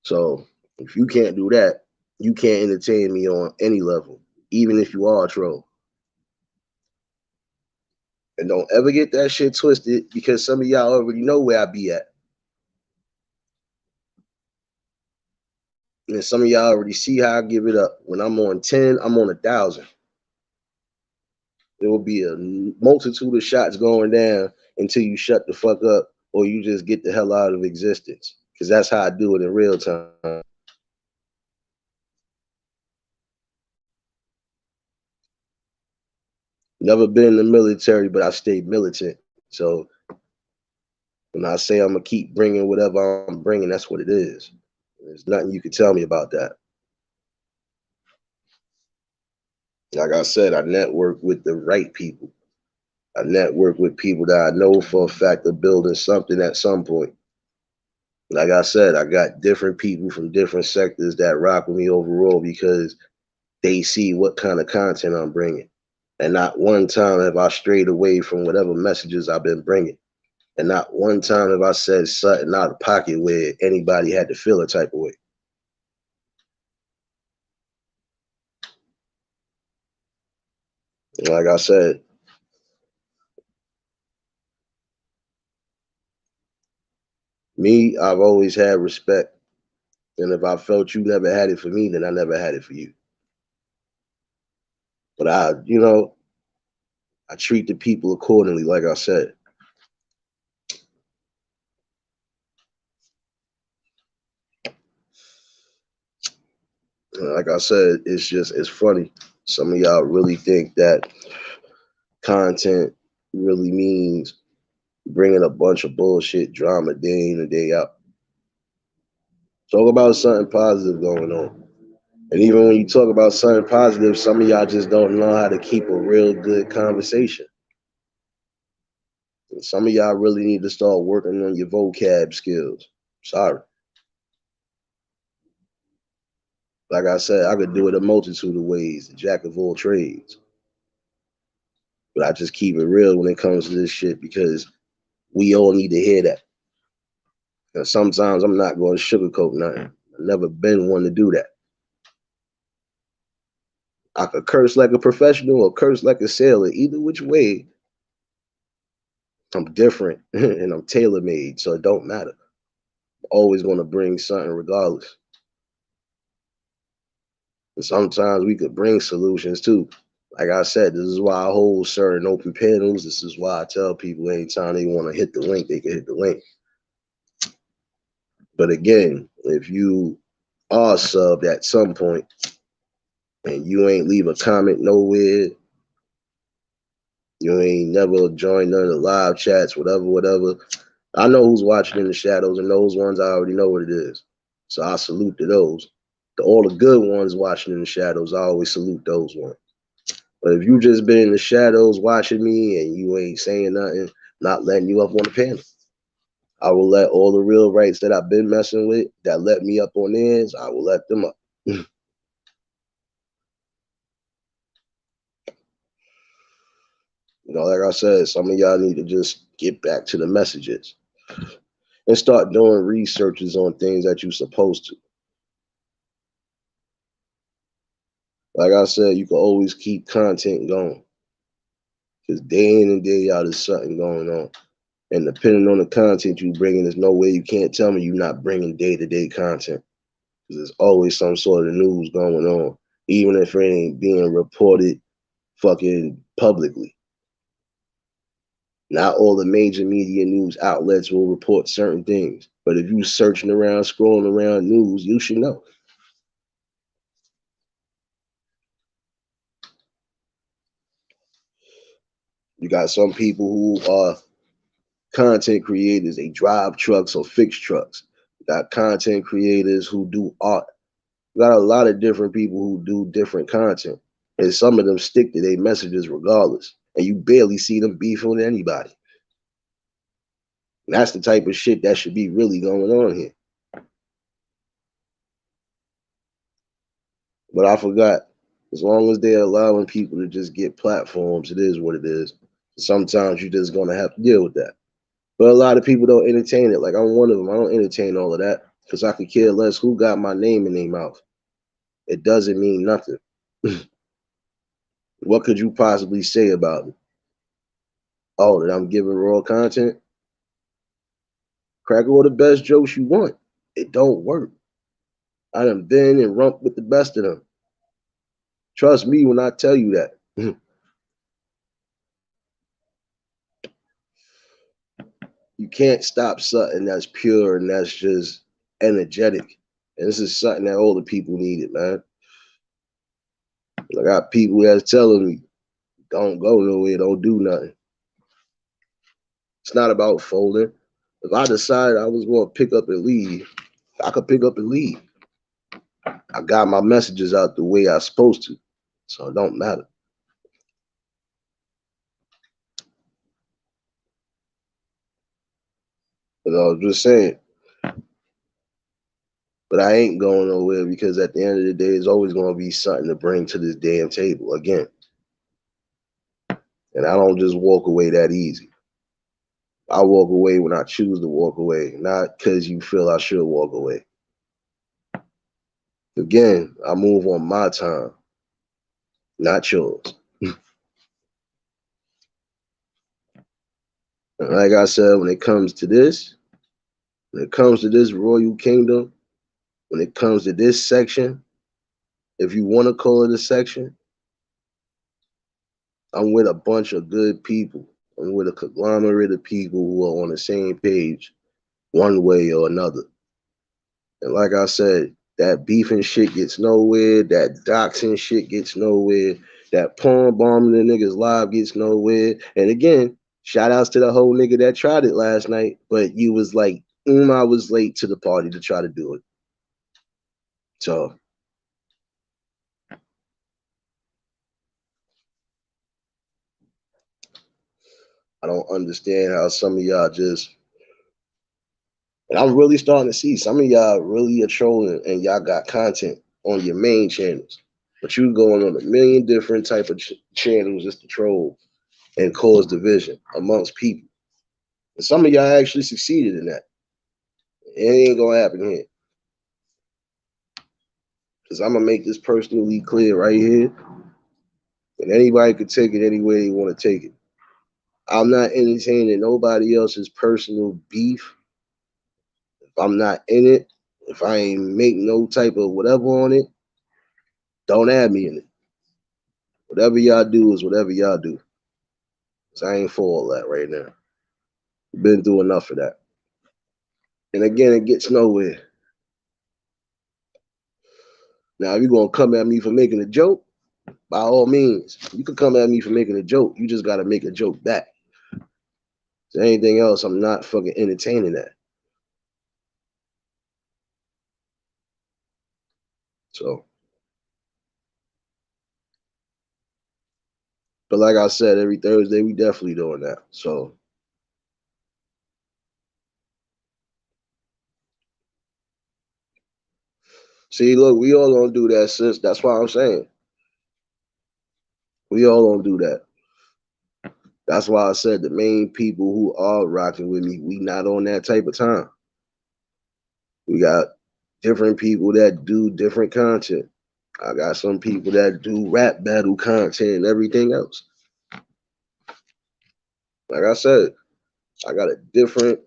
Speaker 1: So if you can't do that, you can't entertain me on any level, even if you are a troll. And don't ever get that shit twisted because some of y'all already know where I be at. And some of y'all already see how I give it up. When I'm on 10, I'm on 1,000. There will be a multitude of shots going down until you shut the fuck up or you just get the hell out of existence. Because that's how I do it in real time. Never been in the military, but I stayed militant. So when I say I'm going to keep bringing whatever I'm bringing, that's what it is. There's nothing you can tell me about that. Like I said, I network with the right people. I network with people that I know for a fact are building something at some point. Like I said, I got different people from different sectors that rock with me overall because they see what kind of content I'm bringing. And not one time have I strayed away from whatever messages I've been bringing. And not one time have I said something out of pocket where anybody had to feel a type of way. Like I said, me, I've always had respect. And if I felt you never had it for me, then I never had it for you. But I treat the people accordingly, like I said. Like I said, it's funny. Some of y'all really think that content really means bringing a bunch of bullshit drama day in and day out. Talk about something positive going on. And even when you talk about something positive, some of y'all just don't know how to keep a real good conversation. And some of y'all really need to start working on your vocab skills. Sorry. Like I said, I could do it a multitude of ways, the jack of all trades. But I just keep it real when it comes to this shit because we all need to hear that. And sometimes I'm not going to sugarcoat nothing. I've never been one to do that. I could curse like a professional or curse like a sailor. Either which way, I'm different and I'm tailor made, so it don't matter. I'm always going to bring something regardless. And sometimes we could bring solutions too. Like I said, this is why I hold certain open panels. This is why I tell people anytime they want to hit the link, they can hit the link. But again, if you are subbed at some point and you ain't leave a comment nowhere, you ain't never joined none of the live chats, whatever. I know who's watching in the shadows, and those ones I already know what it is. So I salute to those. All the good ones watching in the shadows, I always salute those ones. But if you just been in the shadows watching me and you ain't saying nothing, not letting you up on the panel, I will let all the real rights that I've been messing with that let me up on theirs, I will let them up. Like I said, some of y'all need to just get back to the messages and start doing researches on things that you're supposed to. Like I said, you can always keep content going because day in and day out is something going on. And depending on the content you bringing, there's no way you can't tell me you're not bringing day-to-day content because there's always some sort of news going on, even if it ain't being reported fucking publicly. Not all the major media news outlets will report certain things, but if you searching around, scrolling around news, you should know. You got some people who are content creators, they drive trucks or fix trucks. You got content creators who do art. You got a lot of different people who do different content. And some of them stick to their messages regardless. And you barely see them beefing with anybody. And that's the type of shit that should be really going on here. But I forgot. As long as they're allowing people to just get platforms, it is what it is. Sometimes you're just gonna have to deal with that. But a lot of people don't entertain it. Like I'm one of them. I don't entertain all of that because I could care less who got my name in their mouth. It doesn't mean nothing. What could you possibly say about it? Oh, that I'm giving raw content? Crack all the best jokes you want. It don't work. I done been and rumped with the best of them. Trust me when I tell you that. You can't stop something that's pure and that's just energetic. And this is something that all the people needed, man. I got people that's telling me, don't go nowhere, don't do nothing. It's not about folding. If I decided I was going to pick up and leave, I could pick up and leave. I got my messages out the way I was supposed to, so it don't matter. But I was just saying, but I ain't going nowhere because at the end of the day, it's always going to be something to bring to this damn table again. And I don't just walk away that easy. I walk away when I choose to walk away, not because you feel I should walk away. Again, I move on my time, not yours. And like I said, when it comes to this, when it comes to this royal kingdom, when it comes to this section, if you want to call it a section, I'm with a bunch of good people. I'm with a conglomerate of people who are on the same page, one way or another. And like I said, that beefing shit gets nowhere. That doxing shit gets nowhere. That porn bombing the niggas live gets nowhere. And again, shout outs to the whole nigga that tried it last night, but you was like, I was late to the party to try to do it. So I don't understand how some of y'all just, and I'm really starting to see some of y'all really are trolling and y'all got content on your main channels, but you going on a million different type of channels just to troll and cause division amongst people. And some of y'all actually succeeded in that. It ain't gonna happen here. Because I'm gonna make this personally clear right here. And anybody could take it any way they want to take it. I'm not entertaining nobody else's personal beef. If I'm not in it, if I ain't make no type of whatever on it, don't add me in it. Whatever y'all do is whatever y'all do. Cause I ain't for all that right now. Been through enough of that. And again, it gets nowhere. Now, if you're gonna come at me for making a joke, by all means, you could come at me for making a joke. You just gotta make a joke back. So anything else, I'm not fucking entertaining that. So, but like I said, every Thursday we definitely doing that. So see, look, we all gonna do that, sis. That's why I'm saying we all gonna do that. That's why I said the main people who are rocking with me, we not on that type of time. We got different people that do different content. I got some people that do rap battle content and everything else. Like I said, I got a different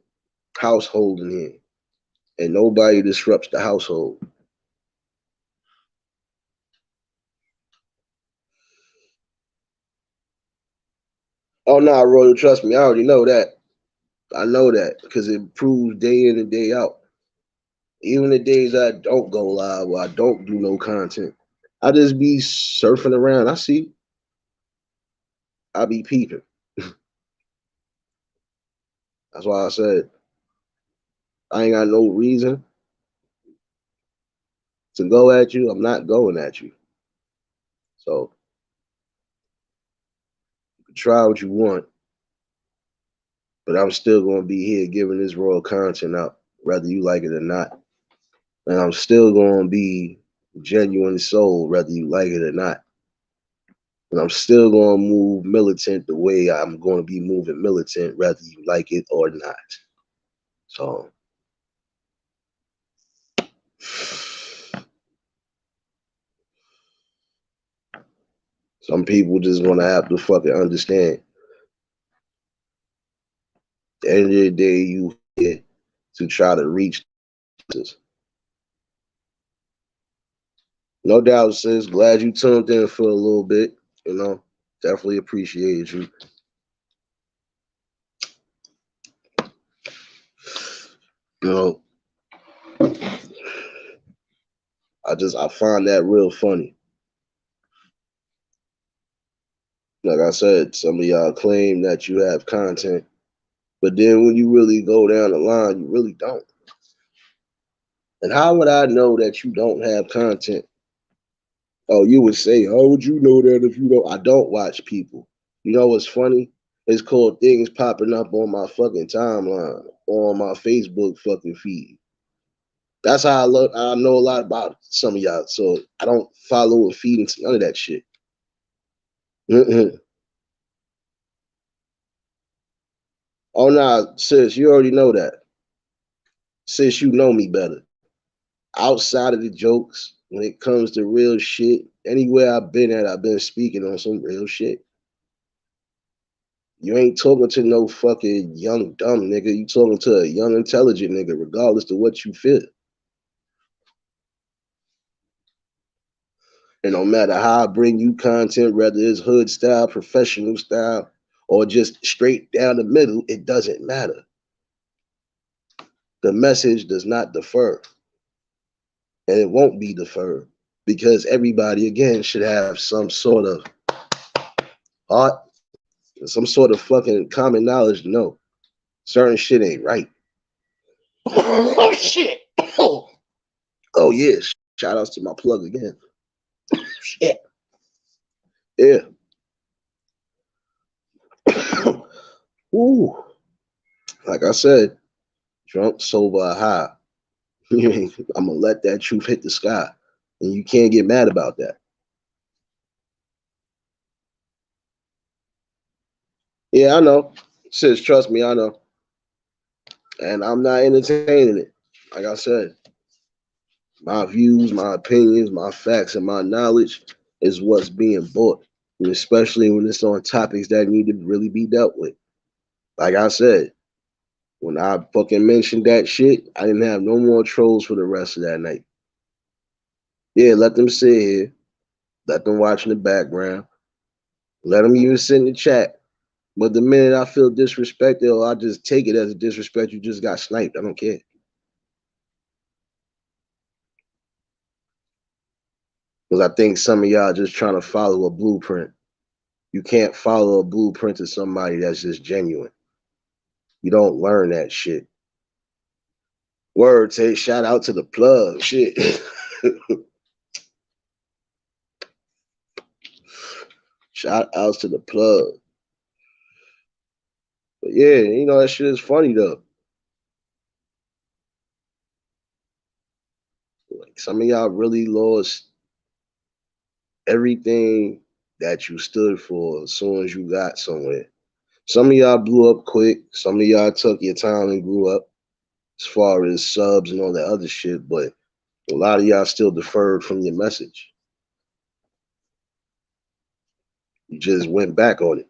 Speaker 1: household in here, and nobody disrupts the household. Oh no, Royal, trust me, I already know that. I know that because it proves day in and day out. Even the days I don't go live or I don't do no content, I just be surfing around. I see, I be peeping. That's why I said I ain't got no reason to go at you. I'm not going at you. So try what you want, but I'm still gonna be here giving this raw content out, whether you like it or not. And I'm still gonna be genuine soul, whether you like it or not. And I'm still gonna move militant the way I'm gonna be moving militant, whether you like it or not. So some people just gonna have to fucking understand. At the end of the day, you here to try to reach this. No doubt, sis. Glad you tuned in for a little bit. You know, definitely appreciate you. You know, I find that real funny. Like I said, some of y'all claim that you have content, but then when you really go down the line, you really don't. And how would I know that you don't have content? Oh, you would say, how would you know that if you don't? I don't watch people. You know what's funny? It's called things popping up on my fucking timeline, on my Facebook fucking feed. That's how I look. I know a lot about some of y'all, so I don't follow and feed into none of that shit. Oh nah, sis, you already know that. Sis, you know me better. Outside of the jokes, when it comes to real shit, anywhere I've been at, I've been speaking on some real shit. You ain't talking to no fucking young dumb nigga. You talking to a young intelligent nigga, regardless of what you feel. And no matter how I bring you content, whether it's hood style, professional style, or just straight down the middle, it doesn't matter. The message does not defer, and it won't be deferred because everybody, again, should have some sort of art, some sort of fucking common knowledge to know certain shit ain't right. Oh, shit. Oh, yeah. Shout outs to my plug again. Shit. Yeah. Ooh. Like I said, drunk, sober, high. I'm gonna let that truth hit the sky, and you can't get mad about that. Yeah, I know. Sis, trust me, I know. And I'm not entertaining it. Like I said, my views, my opinions, my facts, and my knowledge is what's being bought, and especially when it's on topics that need to really be dealt with. Like I said, when I fucking mentioned that shit, I didn't have no more trolls for the rest of that night. Yeah, let them sit here, let them watch in the background, let them even sit in the chat. But the minute I feel disrespected, I just take it as a disrespect. You just got sniped. I don't care. Because I think some of y'all just trying to follow a blueprint. You can't follow a blueprint to somebody that's just genuine. You don't learn that shit. Word, say shout out to the plug. Shit. Shout outs to the plug. But yeah, you know, that shit is funny though. Like some of y'all really lost everything that you stood for as soon as you got somewhere. Some of y'all blew up quick. Some of y'all took your time and grew up as far as subs and all that other shit, but a lot of y'all still deferred from your message. You just went back on it.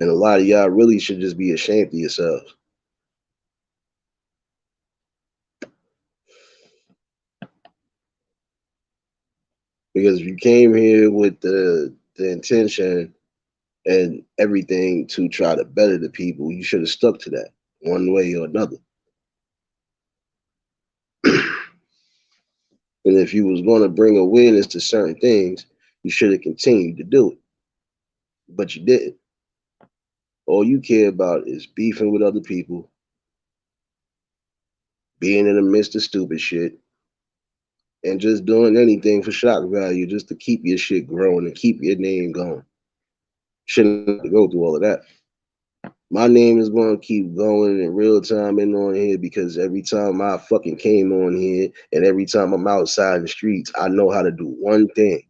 Speaker 1: And a lot of y'all really should just be ashamed of yourselves. Because you came here with the intention and everything to try to better the people, you should have stuck to that one way or another. And if you was going to bring awareness to certain things, you should have continued to do it. But you didn't. All you care about is beefing with other people, being in the midst of stupid shit, and just doing anything for shock value just to keep your shit growing and keep your name going. Shouldn't have to go through all of that. My name is going to keep going in real time and on here because every time I fucking came on here and every time I'm outside in the streets, I know how to do one thing: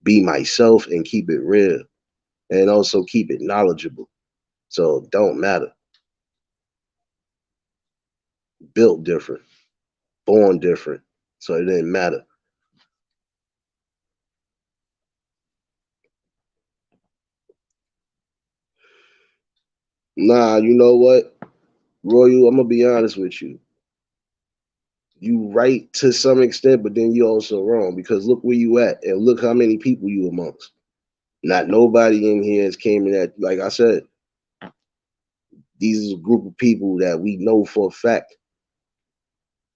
Speaker 1: be myself and keep it real, and also keep it knowledgeable. So it don't matter. Built different, born different. So it didn't matter. Nah, you know what, Royal? I'm gonna be honest with you. You right to some extent, but then you also wrong because look where you at and look how many people you amongst. Not nobody in here has came in at, like I said, these is a group of people that we know for a fact.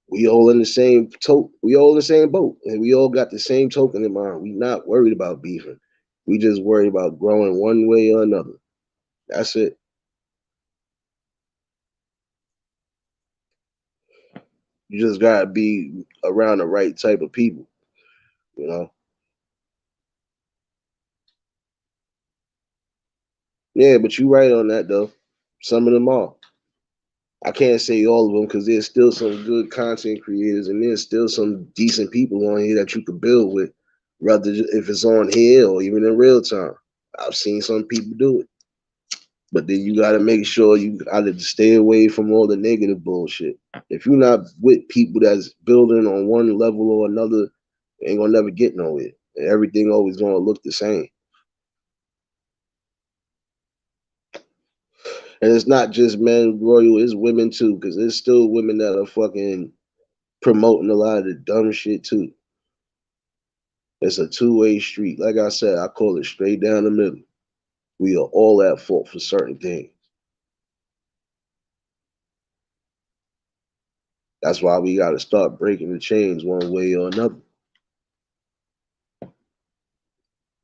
Speaker 1: We all in the same we all in the same boat, and we all got the same token in mind. We not worried about beefing. We just worried about growing one way or another. That's it. You just gotta be around the right type of people, you know. Yeah, but you right on that though. Some of them are. I can't say all of them because there's still some good content creators and there's still some decent people on here that you could build with, rather if it's on here or even in real time. I've seen some people do it, but then you got to make sure you gotta stay away from all the negative bullshit. If you're not with people that's building on one level or another, you ain't gonna never get nowhere, and everything always gonna look the same. And it's not just men, Royal, it's women too, because there's still women that are fucking promoting a lot of the dumb shit too. It's a two-way street. Like I said, I call it straight down the middle. We are all at fault for certain things. That's why we got to start breaking the chains one way or another.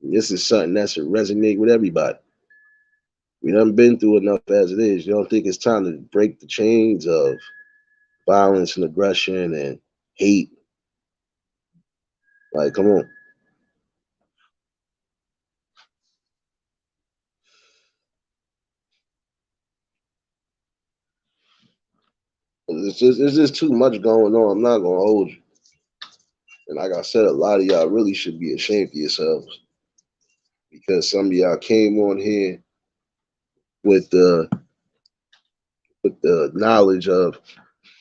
Speaker 1: This is something that should resonate with everybody. We done been through enough as it is. You don't think it's time to break the chains of violence and aggression and hate? Like, come on. It's just too much going on. I'm not gonna hold you. And like I said, a lot of y'all really should be ashamed of yourselves because some of y'all came on here with the knowledge of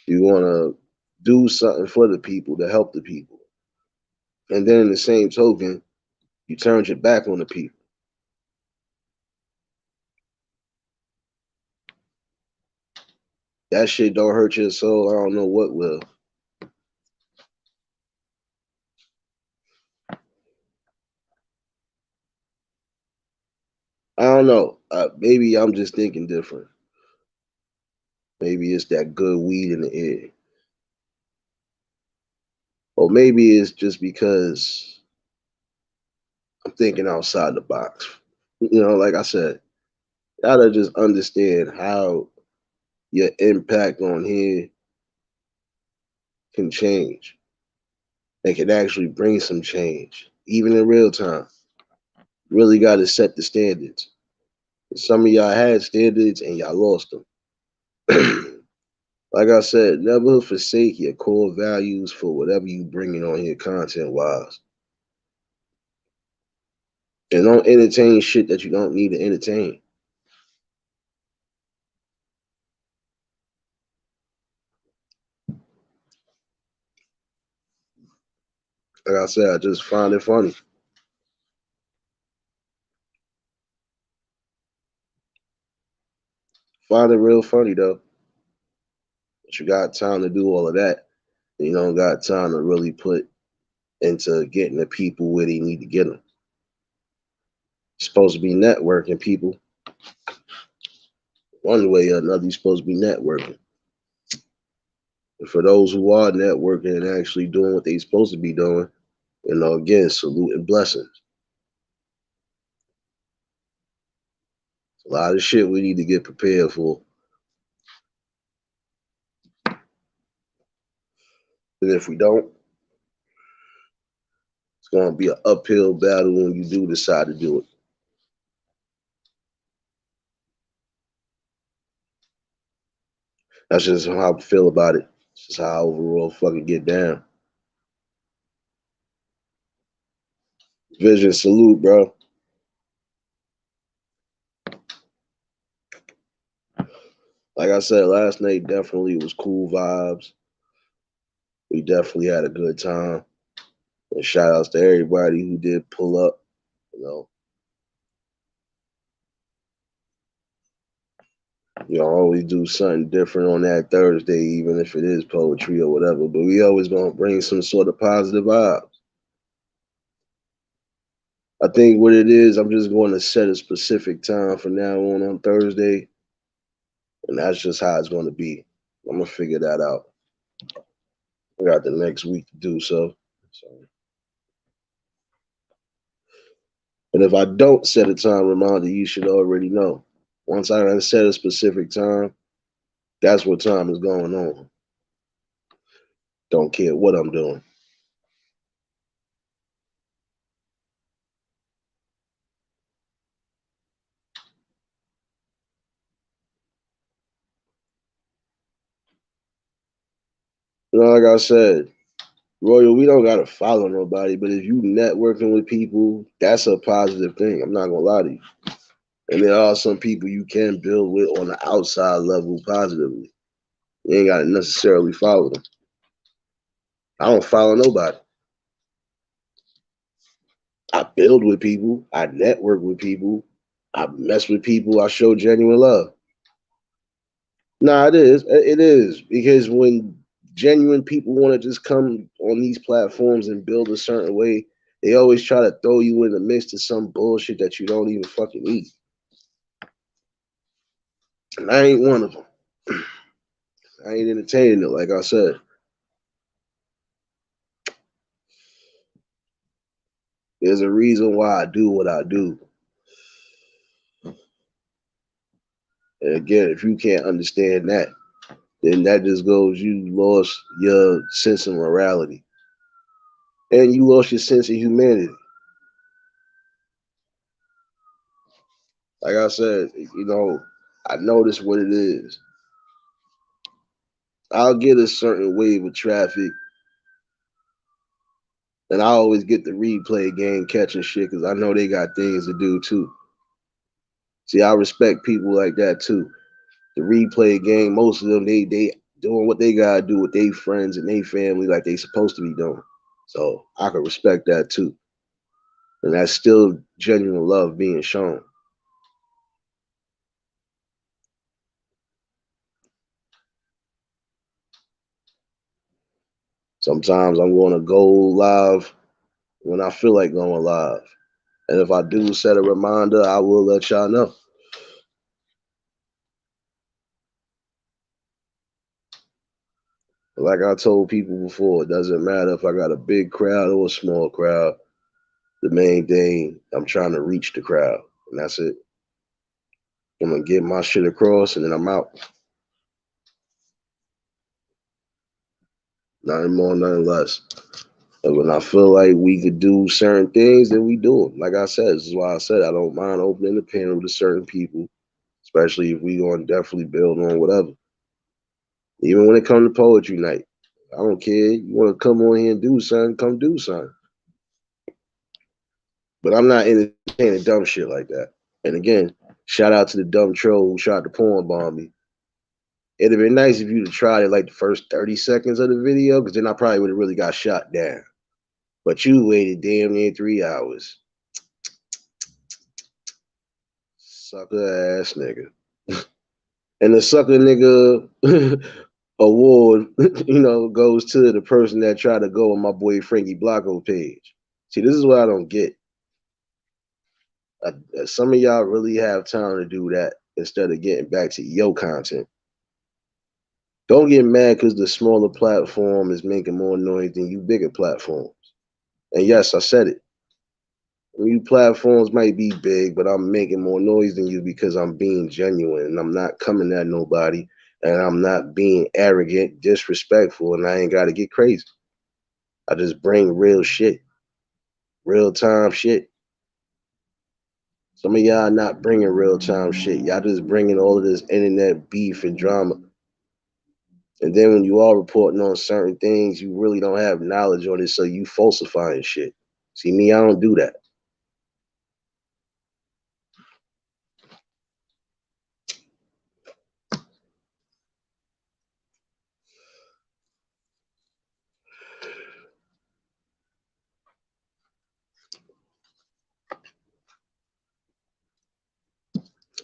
Speaker 1: you want to do something for the people to help the people, and then in the same token, you turned your back on the people. That shit don't hurt your soul. I don't know what will. I don't know. Maybe I'm just thinking different. Maybe it's that good weed in the air, or maybe it's just because I'm thinking outside the box. Like I said, you gotta just understand how your impact on here can change. It can actually bring some change, even in real time. Really got to set the standards. Some of y'all had standards and y'all lost them. Like I said, never forsake your core values for whatever you bringing on here content wise. And don't entertain shit that you don't need to entertain. Like I said, I just find it funny. Find it real funny though. But you got time to do all of that. You don't got time to really put into getting the people where they need to get them. You're supposed to be networking people. One way or another, you're supposed to be networking. And for those who are networking and actually doing what they're supposed to be doing, again, salute and blessings. A lot of shit we need to get prepared for. And if we don't, it's going to be an uphill battle when you do decide to do it. That's just how I feel about it. It's just how I overall fucking get down. Vision, salute, bro. Like I said, last night definitely was cool vibes. We definitely had a good time. And shout outs to everybody who did pull up. You know, always do something different on that Thursday, even if it is poetry or whatever. But we always gonna bring some sort of positive vibes. I think what it is, I'm just going to set a specific time from now on Thursday, and that's just how it's going to be. I'm gonna figure that out. I got the next week to do so. And if I don't set a time reminder, you should already know. Once I set a specific time, that's what time is going on. Don't care what I'm doing. Like I said, Royal, we don't gotta follow nobody, but if you networking with people, that's a positive thing. I'm not gonna lie to you. And there are some people you can build with on the outside level positively. You ain't gotta necessarily follow them. I don't follow nobody. I build with people. I network with people. I mess with people. I show genuine love. Nah, it is. It is because when genuine people want to just come on these platforms and build a certain way, they always try to throw you in the midst of some bullshit that you don't even fucking eat. And I ain't one of them. I ain't entertaining it, like I said. There's a reason why I do what I do. And again, if you can't understand that, then that just goes you lost your sense of morality. And you lost your sense of humanity. Like I said, I notice what it is. I'll get a certain wave of traffic, and I always get the replay game catching shit because I know they got things to do too. See, I respect people like that too. The replay game, most of them they doing what they gotta do with their friends and their family like they supposed to be doing. So I can respect that too. And that's still genuine love being shown. Sometimes I'm going to go live when I feel like going live. And if I do set a reminder, I will let y'all know. Like I told people before, it doesn't matter if I got a big crowd or a small crowd. The main thing, I'm trying to reach the crowd. And that's it. I'm going to get my shit across and then I'm out. Nothing more, nothing less. And when I feel like we could do certain things, then we do them. Like I said, this is why I said I don't mind opening the panel to certain people, especially if we going to definitely build on whatever. Even when it comes to poetry night, I don't care. You want to come on here and do something, come do something. But I'm not entertaining dumb shit like that. And again, shout out to the dumb troll who tried to porn bomb me. It'd have been nice if you'd have tried it like the first 30 seconds of the video, because then I probably would have really got shot down. But you waited damn near 3 hours. Sucker ass nigga. And the sucker nigga award, goes to the person that tried to go on my boy Frankie Blanco page. See, this is what I don't get. Some of y'all really have time to do that instead of getting back to your content. Don't get mad because the smaller platform is making more noise than you bigger platforms. And yes, I said it. You platforms might be big, but I'm making more noise than you because I'm being genuine and I'm not coming at nobody and I'm not being arrogant, disrespectful, and I ain't got to get crazy. I just bring real shit, real time shit. Some of y'all not bringing real time shit. Y'all just bringing all of this internet beef and drama. And then when you are reporting on certain things, you really don't have knowledge on it, so you falsifying shit. See me, I don't do that.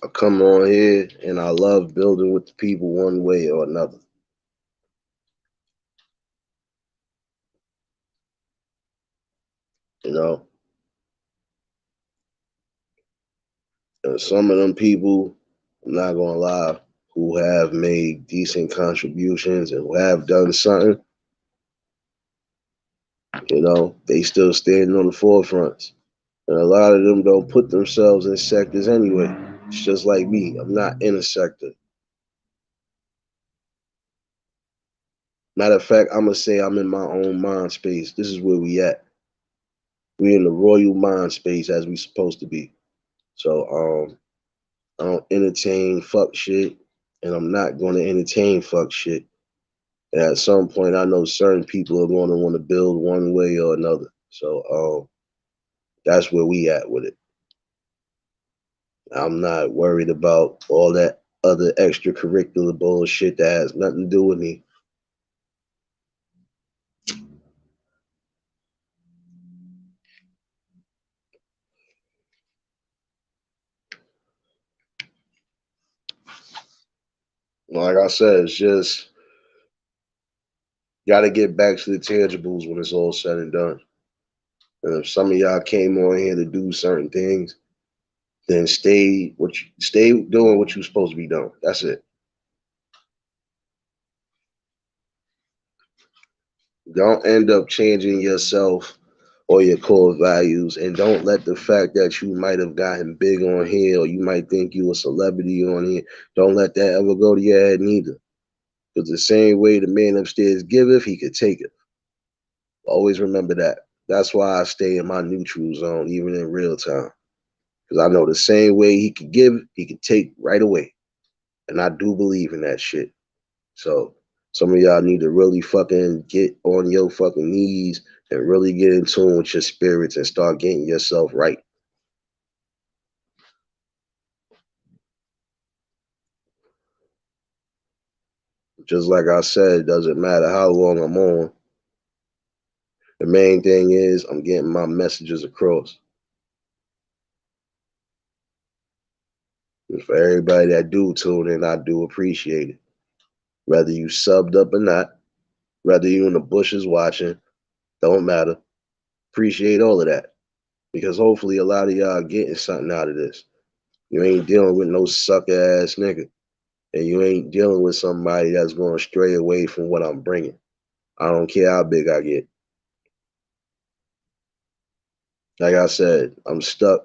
Speaker 1: I come on here and I love building with the people one way or another. You know, and some of them people, I'm not gonna lie, who have made decent contributions and who have done something, they still standing on the forefronts. And a lot of them don't put themselves in sectors anyway. It's just like me. I'm not in a sector. Matter of fact, I'm gonna say I'm in my own mind space. This is where we at. We in the royal mind space as we supposed to be. So I don't entertain fuck shit, and I'm not going to entertain fuck shit. And at some point, I know certain people are going to want to build one way or another. So that's where we at with it. I'm not worried about all that other extracurricular bullshit that has nothing to do with me. Like I said, it's just got to get back to the tangibles when it's all said and done. And if some of y'all came on here to do certain things, then stay doing what you're supposed to be doing. That's it. Don't end up changing yourself or your core values, and don't let the fact that you might have gotten big on here or you might think you a celebrity on here, don't let that ever go to your head neither. Because the same way the man upstairs giveth, he could take it. Always remember that. That's why I stay in my neutral zone, even in real time. Because I know the same way he could give, he could take right away. And I do believe in that shit. So some of y'all need to really fucking get on your fucking knees and really get in tune with your spirits and start getting yourself right. Just like I said, it doesn't matter how long I'm on. The main thing is I'm getting my messages across. And for everybody that do tune in, I do appreciate it. Whether you subbed up or not, whether you in the bushes watching, don't matter. Appreciate all of that. Because hopefully a lot of y'all getting something out of this. You ain't dealing with no sucker ass nigga. And you ain't dealing with somebody that's going to stray away from what I'm bringing. I don't care how big I get. Like I said, I'm stuck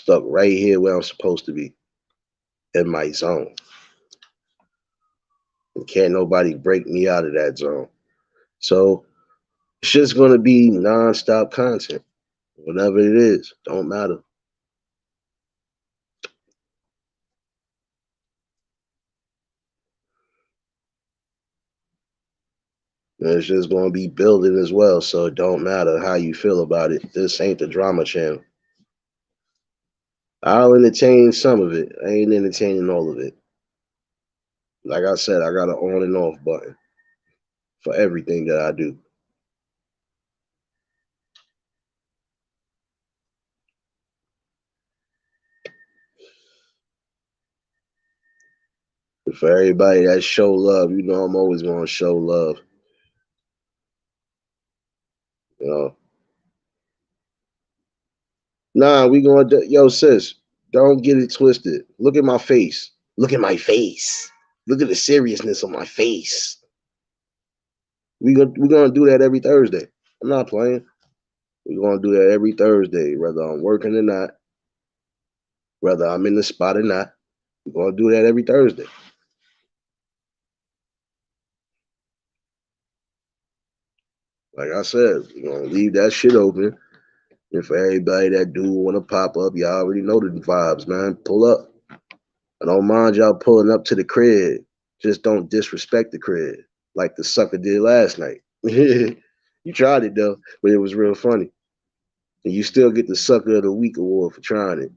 Speaker 1: right here where I'm supposed to be in my zone. And can't nobody break me out of that zone. So it's just going to be nonstop content. Whatever it is, don't matter. And it's just going to be building as well. So it don't matter how you feel about it. This ain't the drama channel. I'll entertain some of it. I ain't entertaining all of it. Like I said, I got an on and off button for everything that I do. For everybody that show love, I'm always going to show love. You know, nah, we going to, yo, sis, don't get it twisted. Look at my face. Look at my face. Look at the seriousness on my face. We're gonna do that every Thursday. I'm not playing. We're gonna do that every Thursday, whether I'm working or not, whether I'm in the spot or not. We're gonna do that every Thursday. Like I said, we're gonna leave that shit open. And for everybody that do want to pop up, y'all already know the vibes, man. Pull up. I don't mind y'all pulling up to the crib. Just don't disrespect the crib like the sucker did last night. You tried it though, but it was real funny. And you still get the Sucker of the Week award for trying it.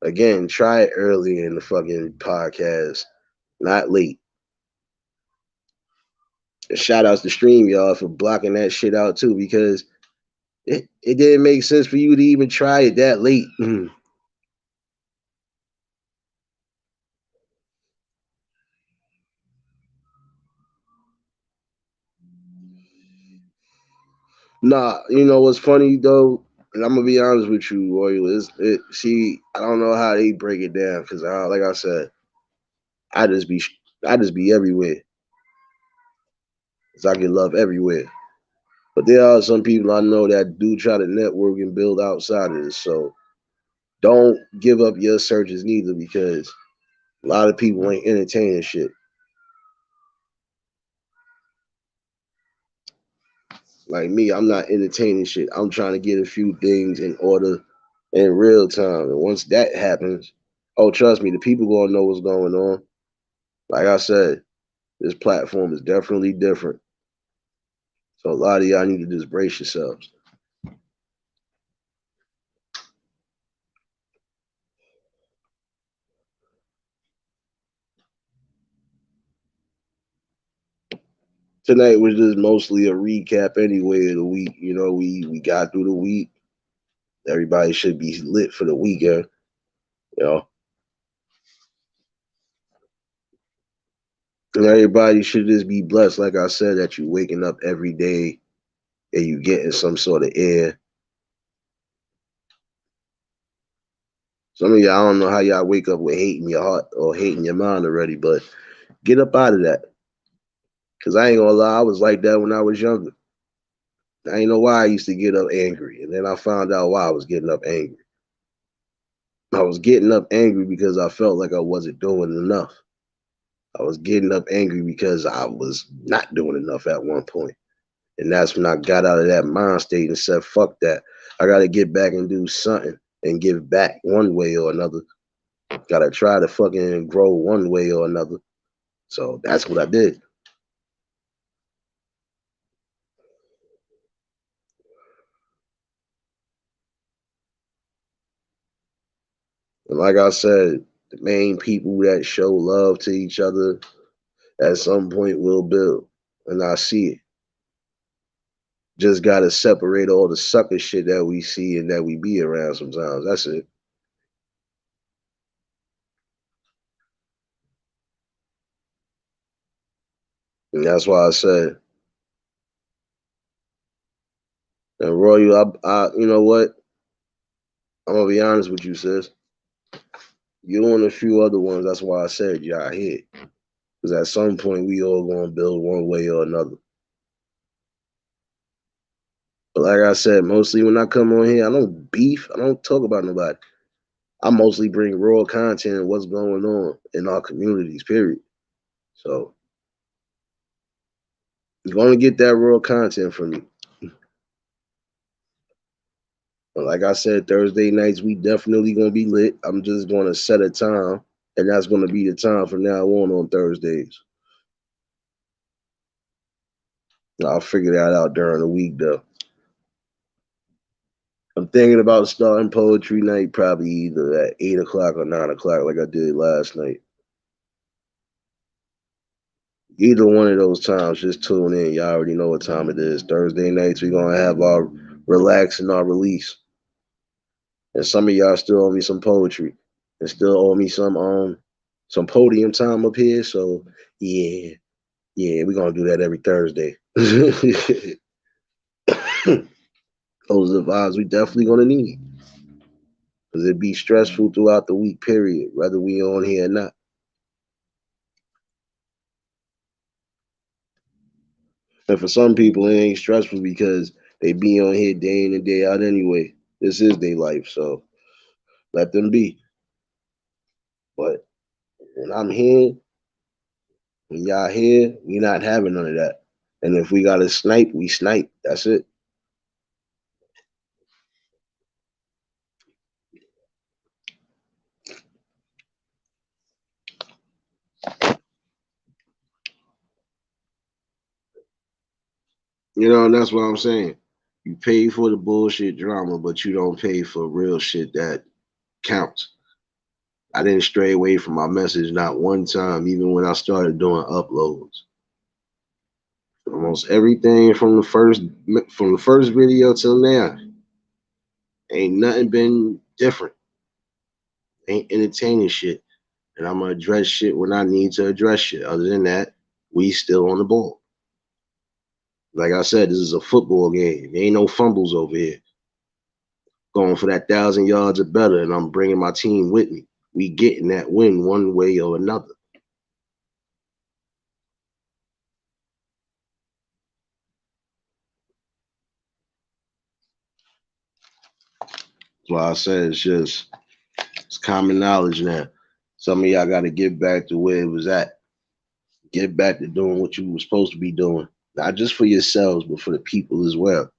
Speaker 1: Again, try it early in the fucking podcast, not late. And shout outs to Stream y'all for blocking that shit out too, because it didn't make sense for you to even try it that late. Nah, you know what's funny though, and I'm gonna be honest with you, Royal. See, I don't know how they break it down because, like I said, I just be, I just be everywhere, cause I get love everywhere. But there are some people I know that do try to network and build outside of this. So don't give up your searches neither, because a lot of people ain't entertaining shit. Like me, I'm not entertaining shit. I'm trying to get a few things in order in real time. And once that happens, oh, trust me, the people gonna know what's going on. Like I said, this platform is definitely different. So a lot of y'all need to just brace yourselves. Tonight was just mostly a recap anyway of the week. You know, we got through the week. Everybody should be lit for the weekend. You know, and everybody should just be blessed, like I said, that you waking up every day and you getting some sort of air. Some of y'all, I don't know how y'all wake up with hate in your heart or hate in your mind already, but get up out of that. Cause I ain't gonna lie, I was like that when I was younger. I ain't know why I used to get up angry, and then I found out why I was getting up angry. I was getting up angry because I felt like I wasn't doing enough. I was getting up angry because I was not doing enough at one point. And that's when I got out of that mind state and said, fuck that. I got to get back and do something and give back one way or another. Got to try to fucking grow one way or another. So that's what I did. And like I said, the main people that show love to each other at some point will build. And I see it. Just got to separate all the sucker shit that we see and that we be around sometimes. That's it. And that's why I said, and Royal, you know what? I'm gonna be honest with you, sis. You and a few other ones. That's why I said y'all here. Because at some point we all gonna build one way or another. But like I said, mostly when I come on here, I don't beef. I don't talk about nobody. I mostly bring raw content and what's going on in our communities. Period. So you're gonna get that raw content from me. But like I said, Thursday nights we definitely gonna be lit. I'm just gonna set a time, and that's gonna be the time from now on Thursdays. I'll figure that out during the week though. I'm thinking about starting poetry night probably either at 8 o'clock or 9 o'clock, like I did last night. Either one of those times, just tune in. Y'all already know what time it is. Thursday nights, we're gonna have our relax and our release. And some of y'all still owe me some poetry and still owe me some podium time up here. So yeah, yeah, we're gonna do that every Thursday. Those are the vibes we definitely gonna need. Because it be stressful throughout the week, period, whether we on here or not. And for some people, it ain't stressful because they be on here day in and day out anyway. This is their life, so let them be. But when I'm here, when y'all here, we not having none of that. And if we gotta snipe, we snipe. That's it. You know, and that's what I'm saying. You pay for the bullshit drama, but you don't pay for real shit that counts. I didn't stray away from my message not one time, even when I started doing uploads. Almost everything from the first video till now, ain't nothing been different. Ain't entertaining shit. And I'm gonna address shit when I need to address shit. Other than that, we still on the ball. Like I said, this is a football game. There ain't no fumbles over here. Going for that 1,000 yards or better, and I'm bringing my team with me. We getting that win one way or another. That's why I said it's common knowledge now. Some of y'all got to get back to where it was at. Get back to doing what you were supposed to be doing, not just for yourselves, but for the people as well.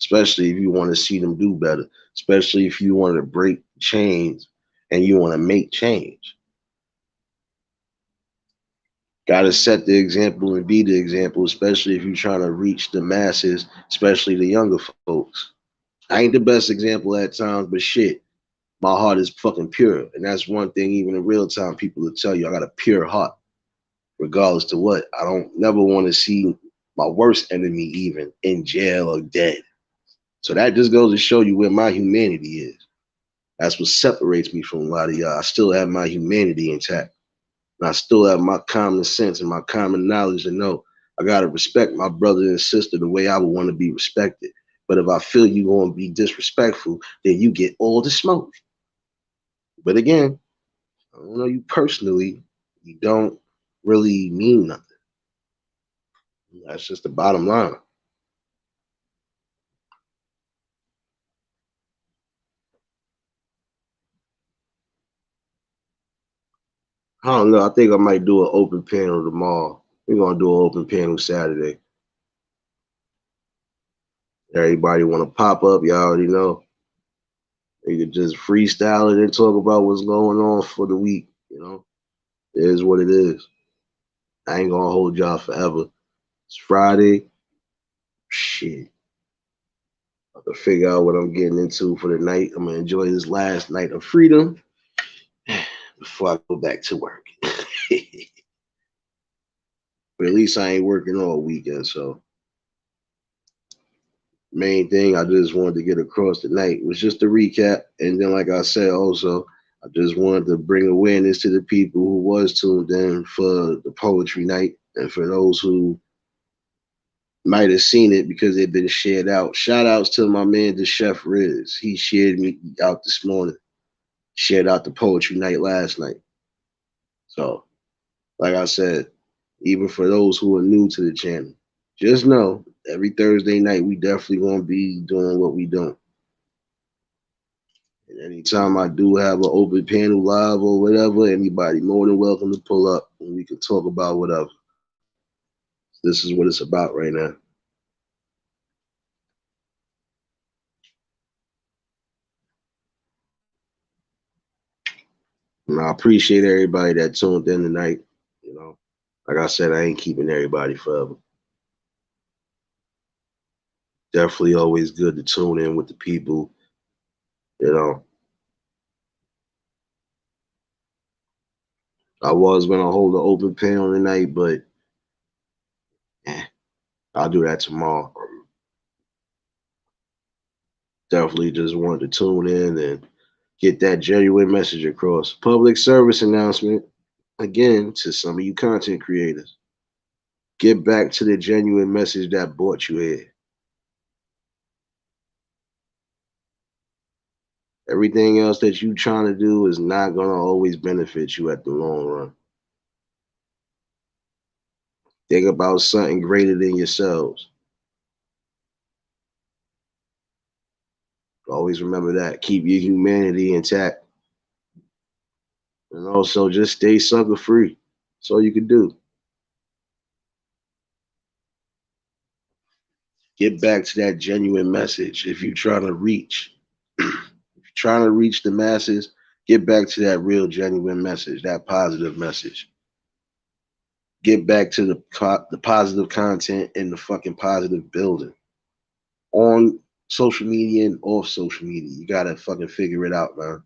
Speaker 1: Especially if you want to see them do better. Especially if you want to break chains and you want to make change. Got to set the example and be the example, especially if you're trying to reach the masses, especially the younger folks. I ain't the best example at times, but shit, my heart is fucking pure. And that's one thing, even in real time, people will tell you I got a pure heart, regardless to what. I don't never want to see my worst enemy even in jail or dead. So that just goes to show you where my humanity is. That's what separates me from a lot of y'all. I still have my humanity intact. And I still have my common sense and my common knowledge to know I gotta respect my brother and sister the way I would want to be respected. But if I feel you gonna be disrespectful, then you get all the smoke. But again, I don't know you personally, you don't really mean nothing. That's just the bottom line. I don't know. I think I might do an open panel tomorrow. We're gonna do an open panel Saturday. Everybody want to pop up? Y'all already know. You could just freestyle it and talk about what's going on for the week. You know, it is what it is. I ain't gonna hold y'all forever. It's Friday. Shit. I have to figure out what I'm getting into for the night. I'm gonna enjoy this last night of freedom before I go back to work. But at least I ain't working all weekend. So main thing I just wanted to get across tonight was just a recap. And then like I said also, I just wanted to bring awareness to the people who was tuned in for the poetry night and for those who might have seen it because they've been shared out. Shout outs to my man, the Chef Riz. He shared me out this morning, shared out the poetry night last night. So, like I said, even for those who are new to the channel, just know every Thursday night we definitely gonna be doing what we doing. And anytime I do have an open panel live or whatever, anybody more than welcome to pull up and we can talk about whatever. This is what it's about right now. And I appreciate everybody that tuned in tonight. You know, like I said, I ain't keeping everybody forever. Definitely always good to tune in with the people. You know, I was gonna hold an open panel tonight, but I'll do that tomorrow. Definitely just wanted to tune in and get that genuine message across. Public service announcement again to some of you content creators. Get back to the genuine message that brought you here. Everything else that you trying to do is not gonna always benefit you at the long run. Think about something greater than yourselves. Always remember that. Keep your humanity intact. And also just stay sucker free. That's all you can do. Get back to that genuine message if you're trying to reach. If you're trying to reach the masses, get back to that real genuine message, that positive message. Get back to the positive content and the fucking positive building on social media and off social media. You gotta fucking figure it out, man.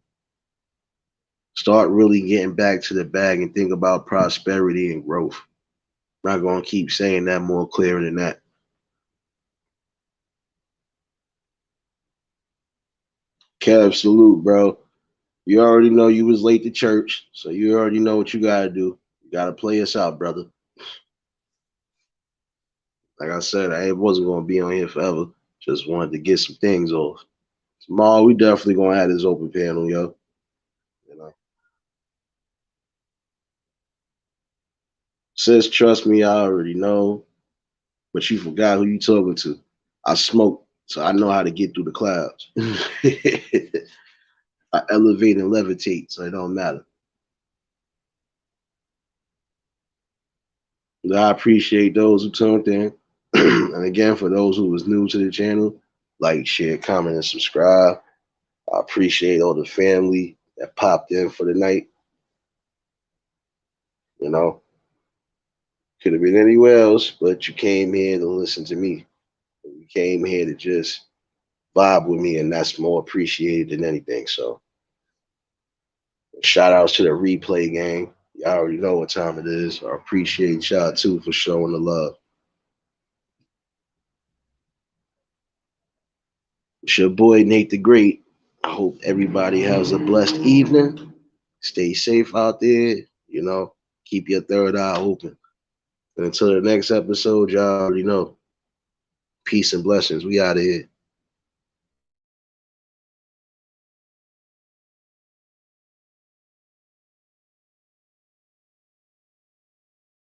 Speaker 1: Start really getting back to the bag and think about prosperity and growth. I'm not gonna keep saying that more clear than that. Kev, salute, bro. You already know you was late to church, so you already know what you gotta do. You gotta play us out, brother. Like I said, I wasn't gonna be on here forever. Just wanted to get some things off. Tomorrow we definitely gonna have this open panel, yo. You know. Sis, trust me, I already know. But you forgot who you talking to. I smoke, so I know how to get through the clouds. I elevate and levitate, so it don't matter. But I appreciate those who tuned in. And again, for those who was new to the channel, like, share, comment, and subscribe. I appreciate all the family that popped in for the night. You know, could have been anywhere else, but you came here to listen to me. You came here to just vibe with me, and that's more appreciated than anything. So, shout outs to the replay gang. Y'all already know what time it is. I appreciate y'all too for showing the love. It's your boy Nate the Great. I hope everybody has a blessed evening. Stay safe out there. You know, keep your third eye open. And until the next episode, y'all already know. Peace and blessings. We out of here.